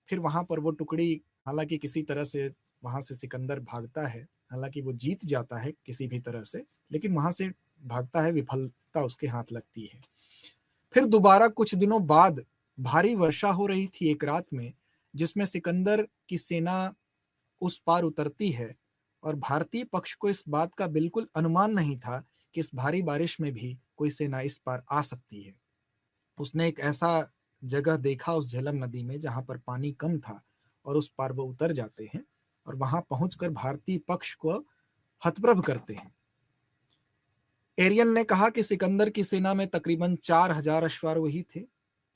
फिर वहां पर वो टुकड़ी, हालांकि किसी तरह से वहां से सिकंदर भागता है, हालांकि वो जीत जाता है किसी भी तरह से, लेकिन वहां से भागता है, विफलता उसके हाथ लगती है। फिर दोबारा कुछ दिनों बाद भारी वर्षा हो रही थी एक रात में, जिसमें सिकंदर की सेना उस पार उतरती है और भारतीय पक्ष को इस बात का बिल्कुल अनुमान नहीं था कि इस भारी बारिश में भी कोई सेना इस पार आ सकती है। उसने एक ऐसा जगह देखा उस झेलम नदी में जहां पर पानी कम था और उस पार वो उतर जाते हैं और वहां पहुंचकर भारतीय पक्ष को हतप्रभ करते हैं। एरियन ने कहा कि सिकंदर की सेना में तकरीबन 4000 अश्वारोही थे,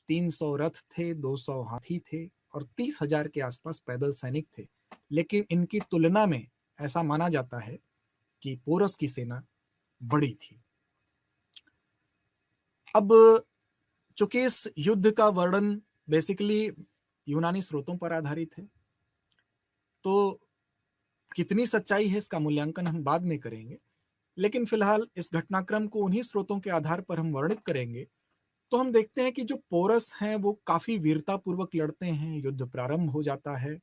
300 रथ थे, 200 हाथी थे और 30,000 के आसपास पैदल सैनिक थे। लेकिन इनकी तुलना में ऐसा माना जाता है कि पोरस की सेना बड़ी थी। अब चूंकि इस युद्ध का वर्णन बेसिकली यूनानी स्रोतों पर आधारित है, तो कितनी सच्चाई है इसका मूल्यांकन हम बाद में करेंगे, लेकिन फिलहाल इस घटनाक्रम को उन्हीं स्रोतों के आधार पर हम वर्णित करेंगे। तो हम देखते हैं कि जो पोरस हैं वो काफी वीरता पूर्वक लड़ते हैं। युद्ध प्रारंभ हो जाता है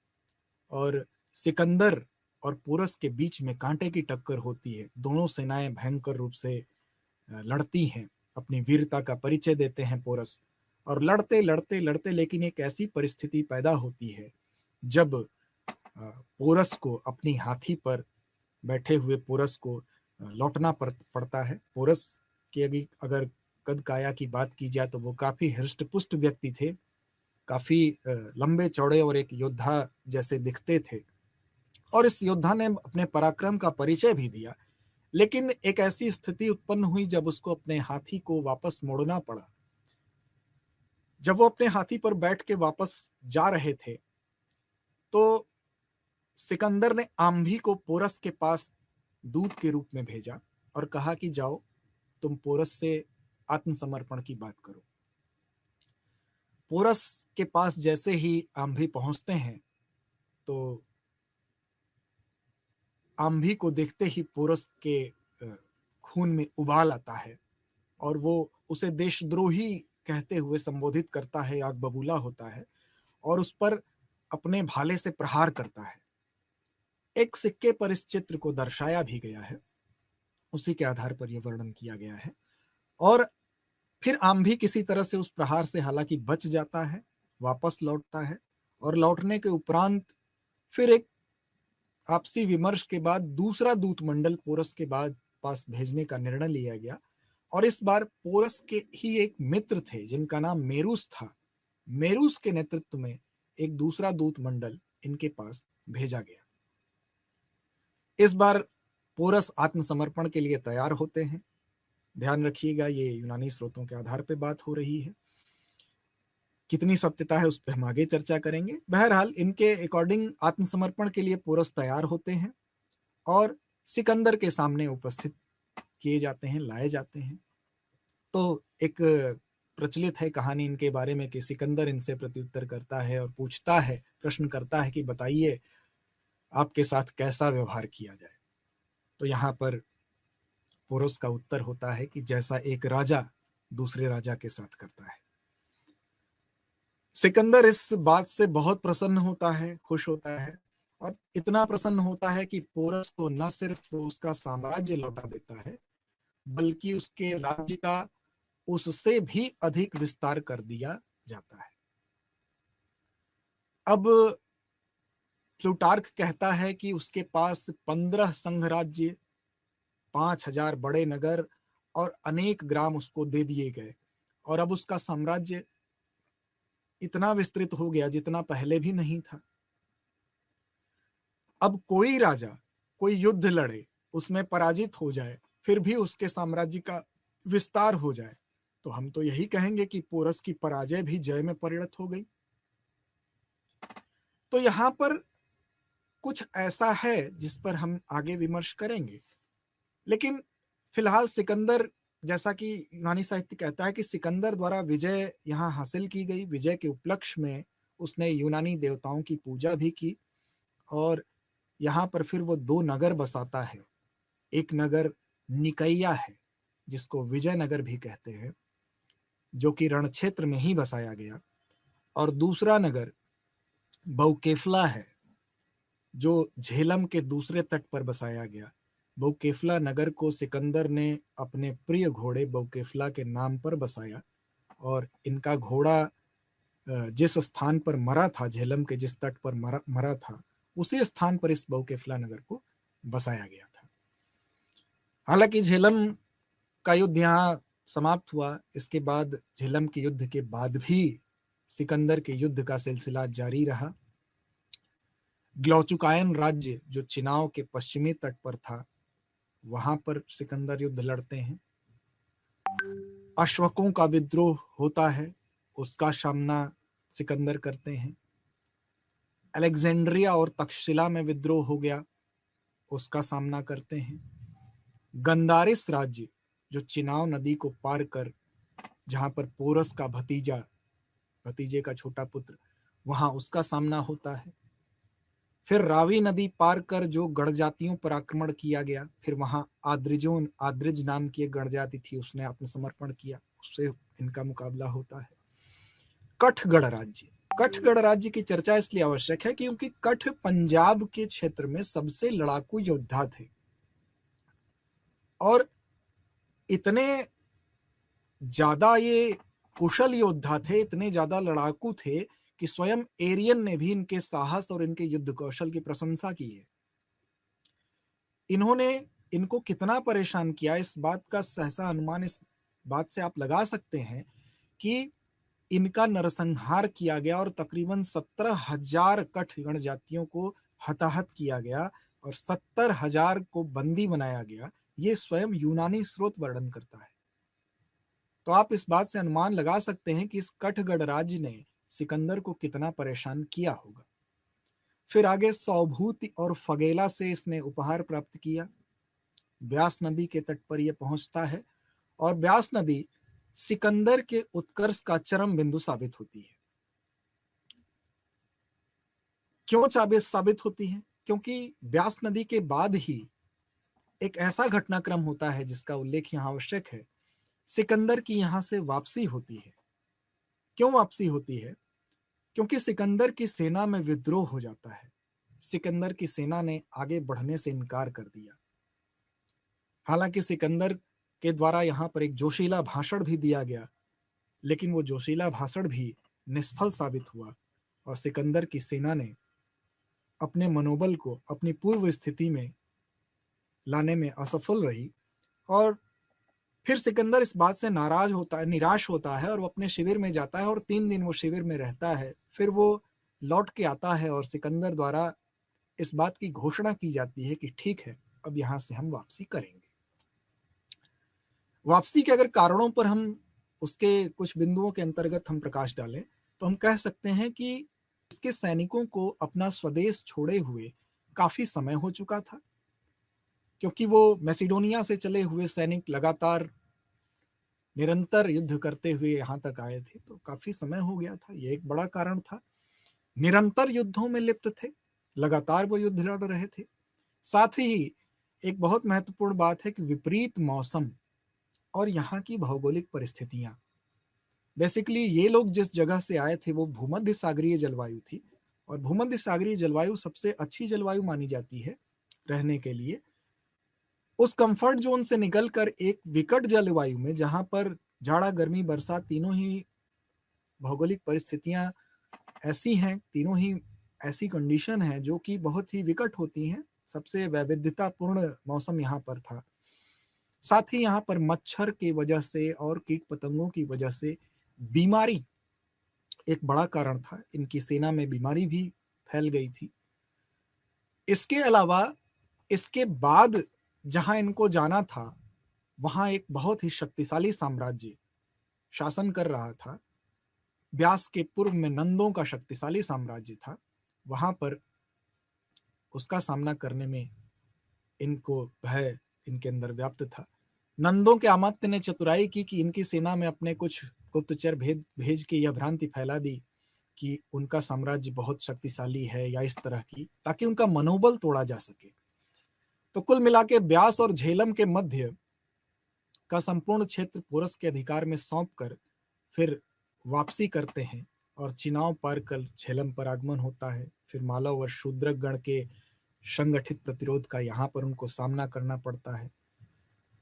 और सिकंदर और पोरस के बीच में कांटे की टक्कर होती है। दोनों सेनाएं भयंकर रूप से लड़ती हैं, अपनी वीरता का परिचय देते हैं पोरस, और लड़ते लड़ते लड़ते लेकिन एक ऐसी परिस्थिति पैदा होती है जब पोरस को अपनी हाथी पर बैठे हुए पोरस को लौटना पड़ता है। पोरस की अगर कद काया की बात की जाए तो वो काफी हृष्ट-पुष्ट व्यक्ति थे, काफी लंबे चौड़े और एक योद्धा जैसे दिखते थे और इस योद्धा ने अपने पराक्रम का परिचय भी दिया। लेकिन एक ऐसी स्थिति उत्पन्न हुई जब उसको अपने हाथी को वापस मोड़ना पड़ा। जब वो अपने हाथी पर बैठ के वापस जा रहे थे तो सिकंदर ने आंधी को पोरस के पास दूत के रूप में भेजा और कहा कि जाओ तुम पोरस से आत्मसमर्पण की बात करो। पोरस के पास जैसे ही आंधी पहुंचते हैं तो आंधी को देखते ही पोरस के खून में उबाल आता है और वो उसे देशद्रोही कहते हुए संबोधित करता है, आग बबूला होता है और उस पर अपने भाले से प्रहार करता है। एक सिक्के पर इस चित्र को दर्शाया भी गया है, उसी के आधार पर यह वर्णन किया गया है। और फिर आम्भी किसी तरह से उस प्रहार से हालांकि बच जाता है, वापस लौटता है और लौटने के उपरांत फिर एक आपसी विमर्श के बाद दूसरा दूत मंडल पोरस के बाद पास भेजने का निर्णय लिया गया और इस बार पोरस के ही एक मित्र थे जिनका नाम मेरूस था। मेरूस के नेतृत्व में एक दूसरा दूत मंडल इनके पास भेजा गया। इस बार पोरस आत्मसमर्पण के लिए तैयार होते हैं। ध्यान रखिएगा, ये यूनानी स्रोतों के आधार पर बात हो रही है। कितनी सत्यता है उस पर हम आगे चर्चा करेंगे। बहरहाल इनके अकॉर्डिंग आत्मसमर्पण के लिए पोरस तैयार होते हैं और सिकंदर के सामने उपस्थित किए जाते हैं, लाए जाते हैं। तो एक प्रचलित है कहानी इनके बारे में कि सिकंदर इनसे प्रत्युत्तर करता है और पूछता है, प्रश्न करता है कि बताइए आपके साथ कैसा व्यवहार किया जाए। तो यहाँ पर पोरस का उत्तर होता है कि जैसा एक राजा दूसरे राजा के साथ करता है। सिकंदर इस बात से बहुत प्रसन्न होता है, खुश होता है और इतना प्रसन्न होता है कि पोरस को न सिर्फ उसका साम्राज्य लौटा देता है बल्कि उसके राज्य का उससे भी अधिक विस्तार कर दिया जाता है। अब प्लूटार्क कहता है कि उसके पास 15 संघ राज्य, 5000 बड़े नगर और अनेक ग्राम उसको दे दिए गए और अब उसका साम्राज्य इतना विस्तृत हो गया जितना पहले भी नहीं था। अब कोई राजा कोई युद्ध लड़े, उसमें पराजित हो जाए, फिर भी उसके साम्राज्य का विस्तार हो जाए, तो हम तो यही कहेंगे कि पोरस की पराजय भी जय में परिणत हो गई। तो यहां पर कुछ ऐसा है जिस पर हम आगे विमर्श करेंगे, लेकिन फिलहाल सिकंदर, जैसा कि यूनानी साहित्य कहता है कि सिकंदर द्वारा विजय यहाँ हासिल की गई। विजय के उपलक्ष्य में उसने यूनानी देवताओं की पूजा भी की और यहाँ पर फिर वो 2 नगर बसाता है। एक नगर निकैया है जिसको विजयनगर भी कहते हैं, जो कि रण क्षेत्र में ही बसाया गया, और दूसरा नगर बौकेफला है जो झेलम के दूसरे तट पर बसाया गया। बौकेफला नगर को सिकंदर ने अपने प्रिय घोड़े बौकेफला के नाम पर बसाया और इनका घोड़ा जिस स्थान पर मरा था, झेलम के जिस तट पर मरा था, उसी स्थान पर इस बौकेफला नगर को बसाया गया था। हालांकि झेलम का युद्ध यहाँ समाप्त हुआ। इसके बाद झेलम के युद्ध के बाद भी सिकंदर के युद्ध का सिलसिला जारी रहा। ग्लौचुकायन राज्य जो चिनाव के पश्चिमी तट पर था, वहां पर सिकंदर युद्ध लड़ते हैं। अश्वकों का विद्रोह होता है, उसका सामना सिकंदर करते हैं। अलेक्जेंड्रिया और तक्षशिला में विद्रोह हो गया, उसका सामना करते हैं। गंदारिस राज्य जो चिनाव नदी को पार कर, जहां पर पोरस का भतीजे का छोटा पुत्र, वहां उसका सामना होता है। फिर रावी नदी पार कर जो गढ़ जातियों पर आक्रमण किया गया, फिर वहां आद्रिज नाम की एक गढ़ जाति थी, उसने आत्मसमर्पण किया, उससे इनका मुकाबला होता है। कठगढ़ राज्य की चर्चा इसलिए आवश्यक है क्योंकि कठ पंजाब के क्षेत्र में सबसे लड़ाकू योद्धा थे और इतने ज्यादा ये कुशल योद्धा थे, इतने ज्यादा लड़ाकू थे कि स्वयं एरियन ने भी इनके साहस और इनके युद्ध कौशल की प्रशंसा की है। इन्होंने इनको कितना परेशान किया, इस बात का सहसा अनुमान इस बात से आप लगा सकते हैं कि इनका नरसंहार किया गया और तकरीबन 17,000 कठ गणजातियों को हताहत किया गया और 70,000 को बंदी बनाया गया। ये स्वयं यूनानी स्रोत वर्णन करता है। तो आप इस बात से अनुमान लगा सकते हैं कि इस कठगढ़ राज्य ने सिकंदर को कितना परेशान किया होगा। फिर आगे सौभूति और फगेला से इसने उपहार प्राप्त किया। ब्यास नदी के तट पर यह पहुंचता है और ब्यास नदी सिकंदर के उत्कर्ष का चरम बिंदु साबित होती है। क्यों साबित होती है? क्योंकि ब्यास नदी के बाद ही एक ऐसा घटनाक्रम होता है जिसका उल्लेख यहाँ आवश्यक है। सिकंदर की यहां से वापसी होती है। क्यों वापसी होती है? क्योंकि सिकंदर की सेना में विद्रोह हो जाता है। सिकंदर की सेना ने आगे बढ़ने से इनकार कर दिया। हालांकि सिकंदर के द्वारा यहां पर एक जोशीला भाषण भी दिया गया, लेकिन वो जोशीला भाषण भी निष्फल साबित हुआ और सिकंदर की सेना ने अपने मनोबल को अपनी पूर्व स्थिति में लाने में असफल रही। और फिर सिकंदर इस बात से नाराज होता है, निराश होता है और वो अपने शिविर में जाता है और 3 दिन वो शिविर में रहता है। फिर वो लौट के आता है और सिकंदर द्वारा इस बात की घोषणा की जाती है कि ठीक है, अब यहां से हम वापसी करेंगे। वापसी के अगर कारणों पर हम उसके कुछ बिंदुओं के अंतर्गत हम प्रकाश डालें तो हम कह सकते हैं कि इसके सैनिकों को अपना स्वदेश छोड़े हुए काफी समय हो चुका था, क्योंकि वो मैसिडोनिया से चले हुए सैनिक लगातार निरंतर युद्ध करते हुए यहाँ तक आए थे, तो काफी समय हो गया था। ये एक बड़ा कारण था। निरंतर युद्धों में लिप्त थे, लगातार वो युद्ध लड़ रहे थे। साथ ही एक बहुत महत्वपूर्ण बात है कि विपरीत मौसम और यहाँ की भौगोलिक परिस्थितियां, बेसिकली ये लोग जिस जगह से आए थे वो भूमध्य सागरीय जलवायु थी, और भूमध्य सागरीय जलवायु सबसे अच्छी जलवायु मानी जाती है रहने के लिए। उस कंफर्ट जोन से निकलकर एक विकट जलवायु में, जहां पर जाड़ा गर्मी बरसात तीनों ही भौगोलिक परिस्थितियां ऐसी हैं, तीनों ही ऐसी कंडीशन है जो कि बहुत ही विकट होती हैं, सबसे वैविध्यतापूर्ण मौसम यहाँ पर था। साथ ही यहाँ पर मच्छर की वजह से और कीट पतंगों की वजह से बीमारी एक बड़ा कारण था। इनकी सेना में बीमारी भी फैल गई थी। इसके अलावा इसके बाद जहां इनको जाना था वहां एक बहुत ही शक्तिशाली साम्राज्य शासन कर रहा था। व्यास के पूर्व में नंदों का शक्तिशाली साम्राज्य था। वहां पर उसका सामना करने में इनको भय इनके अंदर व्याप्त था। नंदों के अमात्य ने चतुराई की कि इनकी सेना में अपने कुछ गुप्तचर भेज के यह भ्रांति फैला दी कि उनका साम्राज्य बहुत शक्तिशाली है या इस तरह की, ताकि उनका मनोबल तोड़ा जा सके। तो कुल मिला के ब्यास और झेलम के मध्य का संपूर्ण क्षेत्र पोरस के अधिकार में सौंप कर फिर वापसी करते हैं और चिनाव पार कर झेलम पर आगमन होता है। फिर मालव और शूद्रक गण के संगठित प्रतिरोध का यहाँ पर उनको सामना करना पड़ता है।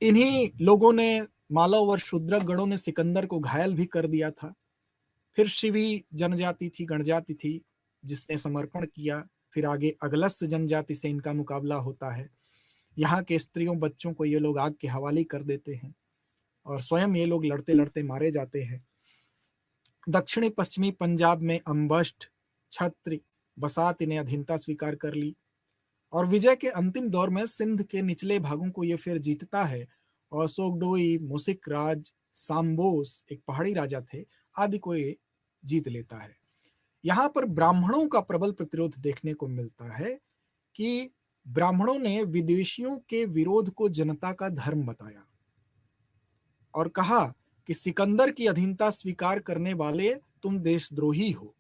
इन्हीं लोगों ने, मालव और शूद्रक गणों ने सिकंदर को घायल भी कर दिया था। फिर शिवी जनजाति थी, गणजाति थी, जिसने समर्पण किया। फिर आगे अगलस्य जनजाति से इनका मुकाबला होता है। यहाँ के स्त्रियों बच्चों को ये लोग आग के हवाले कर देते हैं और स्वयं ये लोग लड़ते लड़ते मारे जाते हैं। दक्षिणी पश्चिमी पंजाब में अम्बष्ट, छत्री, बसात इन्हें अधीनता स्वीकार कर ली और विजय के अंतिम दौर में सिंध के निचले भागों को ये फिर जीतता है और सोगडोई, मुसिक राज, सांबोस एक पहाड़ी राजा थे, आदि को ये जीत लेता है। यहाँ पर ब्राह्मणों का प्रबल प्रतिरोध देखने को मिलता है कि ब्राह्मणों ने विदेशियों के विरोध को जनता का धर्म बताया और कहा कि सिकंदर की अधीनता स्वीकार करने वाले तुम देशद्रोही हो।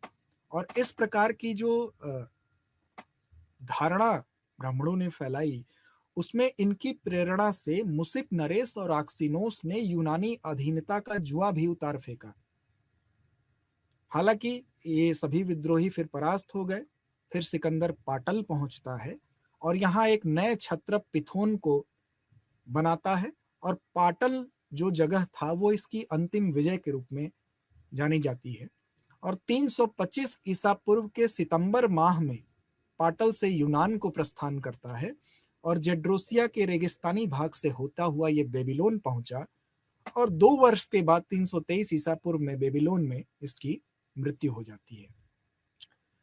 और इस प्रकार की जो धारणा ब्राह्मणों ने फैलाई, उसमें इनकी प्रेरणा से मुसिक नरेश और आक्सिनोस ने यूनानी अधीनता का जुआ भी उतार फेंका। हालांकि ये सभी विद्रोही फिर परास्त हो गए। फिर सिकंदर पाटल पहुंचता है और यहाँ एक नए क्षत्रप पिथोन को बनाता है और पाटल जो जगह था वो इसकी अंतिम विजय के रूप में जानी जाती है। और 325 ईसा पूर्व के सितंबर माह में पाटल से यूनान को प्रस्थान करता है और जेड्रोसिया के रेगिस्तानी भाग से होता हुआ ये बेबीलोन पहुंचा और 2 वर्ष के बाद 323 ईसा पूर्व में बेबीलोन में इसकी मृत्यु हो जाती है।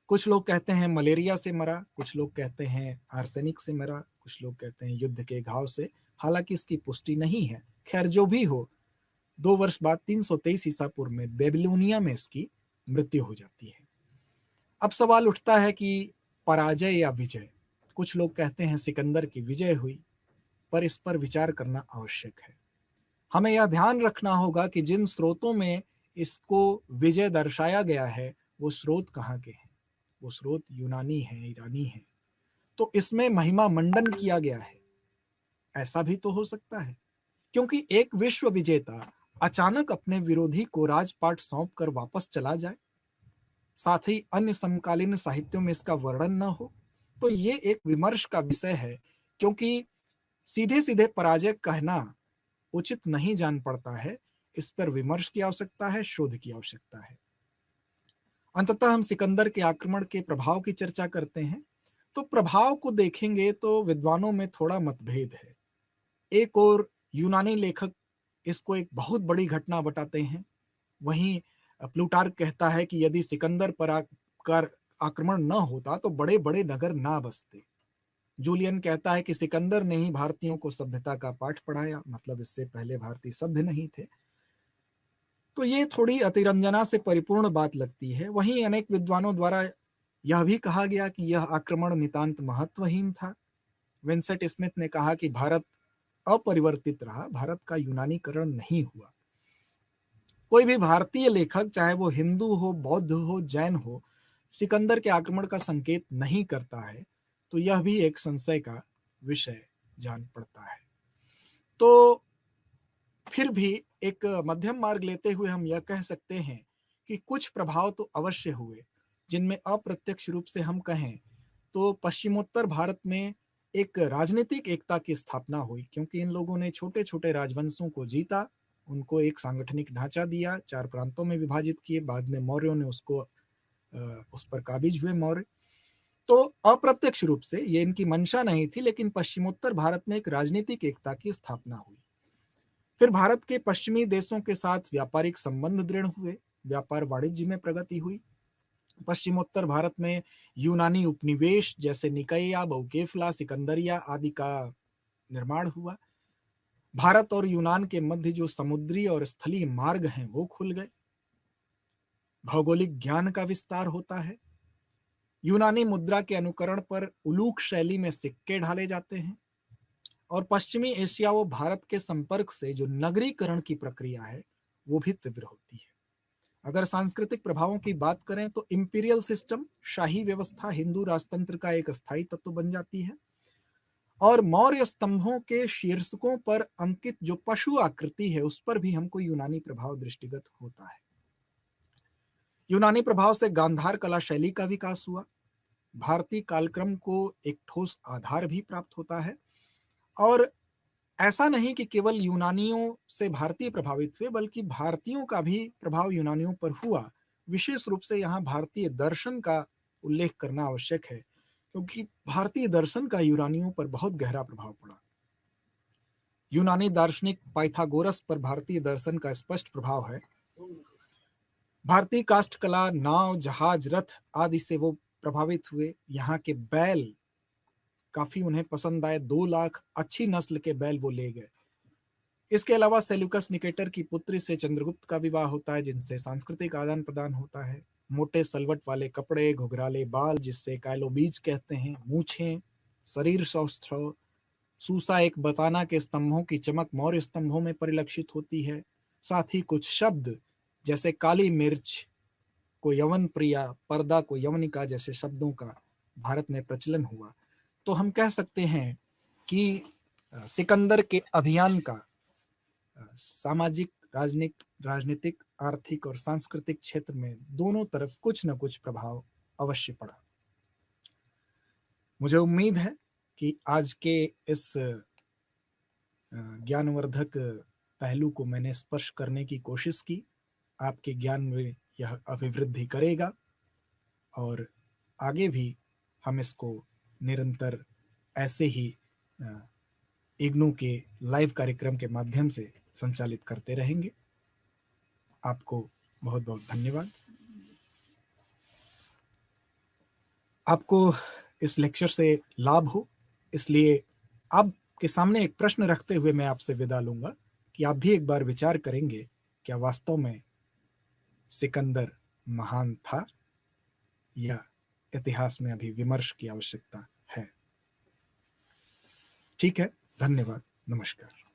कुछ लोग कहते हैं मलेरिया से मरा, कुछ लोग कहते हैं आर्सेनिक से मरा, कुछ लोग कहते हैं युद्ध के घाव से। हालांकि इसकी पुष्टि नहीं है। खैर जो भी हो, 2 वर्ष बाद 323 ईसा पूर्व में बेबीलोनिया में इसकी मृत्यु हो जाती है। अब सवाल उठता है कि पराजय या विजय? कुछ लोग कहते हैं सिकंदर की विजय हुई, पर इस पर विचार करना आवश्यक है। हमें यह ध्यान रखना होगा कि जिन स्रोतों में इसको विजय दर्शाया गया है वो स्रोत कहाँ के हैं? वो स्रोत यूनानी है, ईरानी है। तो इसमें महिमा मंडन किया गया है, ऐसा भी तो हो सकता है, क्योंकि एक विश्व विजेता अचानक अपने विरोधी को राजपाट सौंपकर वापस चला जाए, साथ ही अन्य समकालीन साहित्यों में इसका वर्णन न हो, तो ये एक विमर्श का विषय है, क्योंकि सीधे सीधे पराजय कहना उचित नहीं जान पड़ता है। इस पर विमर्श की आवश्यकता है, शोध की आवश्यकता है। अंततः हम सिकंदर के आक्रमण के प्रभाव की चर्चा करते हैं। तो प्रभाव को देखेंगे तो विद्वानों में थोड़ा मतभेद है। एक और यूनानी लेखक इसको एक बहुत बड़ी घटना बताते हैं, वहीं प्लूटार्क कहता है कि यदि सिकंदर पर आक्रमण न होता तो बड़े बड़े नगर ना बसते। जूलियन कहता है कि सिकंदर ने ही भारतीयों को सभ्यता का पाठ पढ़ाया, मतलब इससे पहले भारतीय सभ्य नहीं थे। तो ये थोड़ी अतिरंजना से परिपूर्ण बात लगती है। वहीं अनेक विद्वानों द्वारा यह भी कहा गया कि यह आक्रमण नितांत महत्वहीन था। विंसेंट स्मिथ ने कहा कि भारत अपरिवर्तित रहा, भारत का यूनानीकरण नहीं हुआ। कोई भी भारतीय लेखक, चाहे वो हिंदू हो, बौद्ध हो, जैन हो, सिकंदर के आक्रमण का संकेत नहीं करता है, तो यह भी एक संशय का विषय जान पड़ता है। तो फिर भी एक मध्यम मार्ग लेते हुए हम यह कह सकते हैं कि कुछ प्रभाव तो अवश्य हुए, जिनमें अप्रत्यक्ष रूप से हम कहें तो पश्चिमोत्तर भारत में एक राजनीतिक एकता की स्थापना हुई, क्योंकि इन लोगों ने छोटे छोटे राजवंशों को जीता, उनको एक सांगठनिक ढांचा दिया, 4 प्रांतों में विभाजित किए, बाद में मौर्यों ने उस पर काबिज हुए मौर्य। तो अप्रत्यक्ष रूप से ये इनकी मंशा नहीं थी, लेकिन पश्चिमोत्तर भारत में एक राजनीतिक एकता की स्थापना हुई। फिर भारत के पश्चिमी देशों के साथ व्यापारिक संबंध दृढ़ हुए, व्यापार वाणिज्य में प्रगति हुई। पश्चिमोत्तर भारत में यूनानी उपनिवेश जैसे निकैया, बौकेफला, सिकंदरिया आदि का निर्माण हुआ। भारत और यूनान के मध्य जो समुद्री और स्थलीय मार्ग हैं वो खुल गए। भौगोलिक ज्ञान का विस्तार होता है। यूनानी मुद्रा के अनुकरण पर उलूक शैली में सिक्के ढाले जाते हैं। और पश्चिमी एशिया व भारत के संपर्क से जो नगरीकरण की प्रक्रिया है वो भी तीव्र होती है। अगर सांस्कृतिक प्रभावों की बात करें तो इंपीरियल सिस्टम, शाही व्यवस्था, हिंदू राजतंत्र का एक स्थायी तत्व बन जाती है। और मौर्य स्तंभों के शीर्षकों पर अंकित जो पशु आकृति है उस पर भी हमको यूनानी प्रभाव दृष्टिगत होता है। यूनानी प्रभाव से गांधार कला शैली का विकास हुआ। भारतीय कालक्रम को एक ठोस आधार भी प्राप्त होता है। और ऐसा नहीं कि केवल यूनानियों से भारतीय प्रभावित हुए, बल्कि भारतीयों का भी प्रभाव यूनानियों पर हुआ। विशेष रूप से यहाँ भारतीय दर्शन का उल्लेख करना आवश्यक है, क्योंकि भारतीय दर्शन का यूनानियों पर बहुत गहरा प्रभाव पड़ा। यूनानी दार्शनिक पाइथागोरस पर भारतीय दर्शन का स्पष्ट प्रभाव है। भारतीय काष्ठकला, नाव, जहाज, रथ आदि से वो प्रभावित हुए। यहाँ के बैल काफी उन्हें पसंद आए। 2 लाख अच्छी नस्ल के बैल वो ले गए। इसके अलावा सेल्यूकस निकेटर की पुत्री से चंद्रगुप्त का विवाह होता है, जिनसे सांस्कृतिक आदान प्रदान होता है। मोटे सलवट वाले कपड़े, घुघराले बाल जिससे कायलोबीज कहते हैं, मूछें, शरीर सौष्ठव, सूसा एक बताना के स्तंभों की चमक मौर्य स्तंभों में परिलक्षित होती है। साथ ही कुछ शब्द जैसे काली मिर्च को यवन प्रिया, पर्दा को यवनिका जैसे शब्दों का भारत में प्रचलन हुआ। तो हम कह सकते हैं कि सिकंदर के अभियान का सामाजिक, राजनीतिक, आर्थिक और सांस्कृतिक क्षेत्र में दोनों तरफ कुछ न कुछ प्रभाव अवश्य पड़ा। मुझे उम्मीद है कि आज के इस ज्ञानवर्धक पहलू को मैंने स्पर्श करने की कोशिश की। आपके ज्ञान में यह अभिवृद्धि करेगा और आगे भी हम इसको निरंतर ऐसे ही इग्नू के लाइव कार्यक्रम के माध्यम से संचालित करते रहेंगे। आपको बहुत बहुत धन्यवाद। आपको इस लेक्चर से लाभ हो, इसलिए आपके सामने एक प्रश्न रखते हुए मैं आपसे विदा लूंगा कि आप भी एक बार विचार करेंगे, क्या वास्तव में सिकंदर महान था या इतिहास में अभी विमर्श की आवश्यकता है? ठीक है, धन्यवाद, नमस्कार।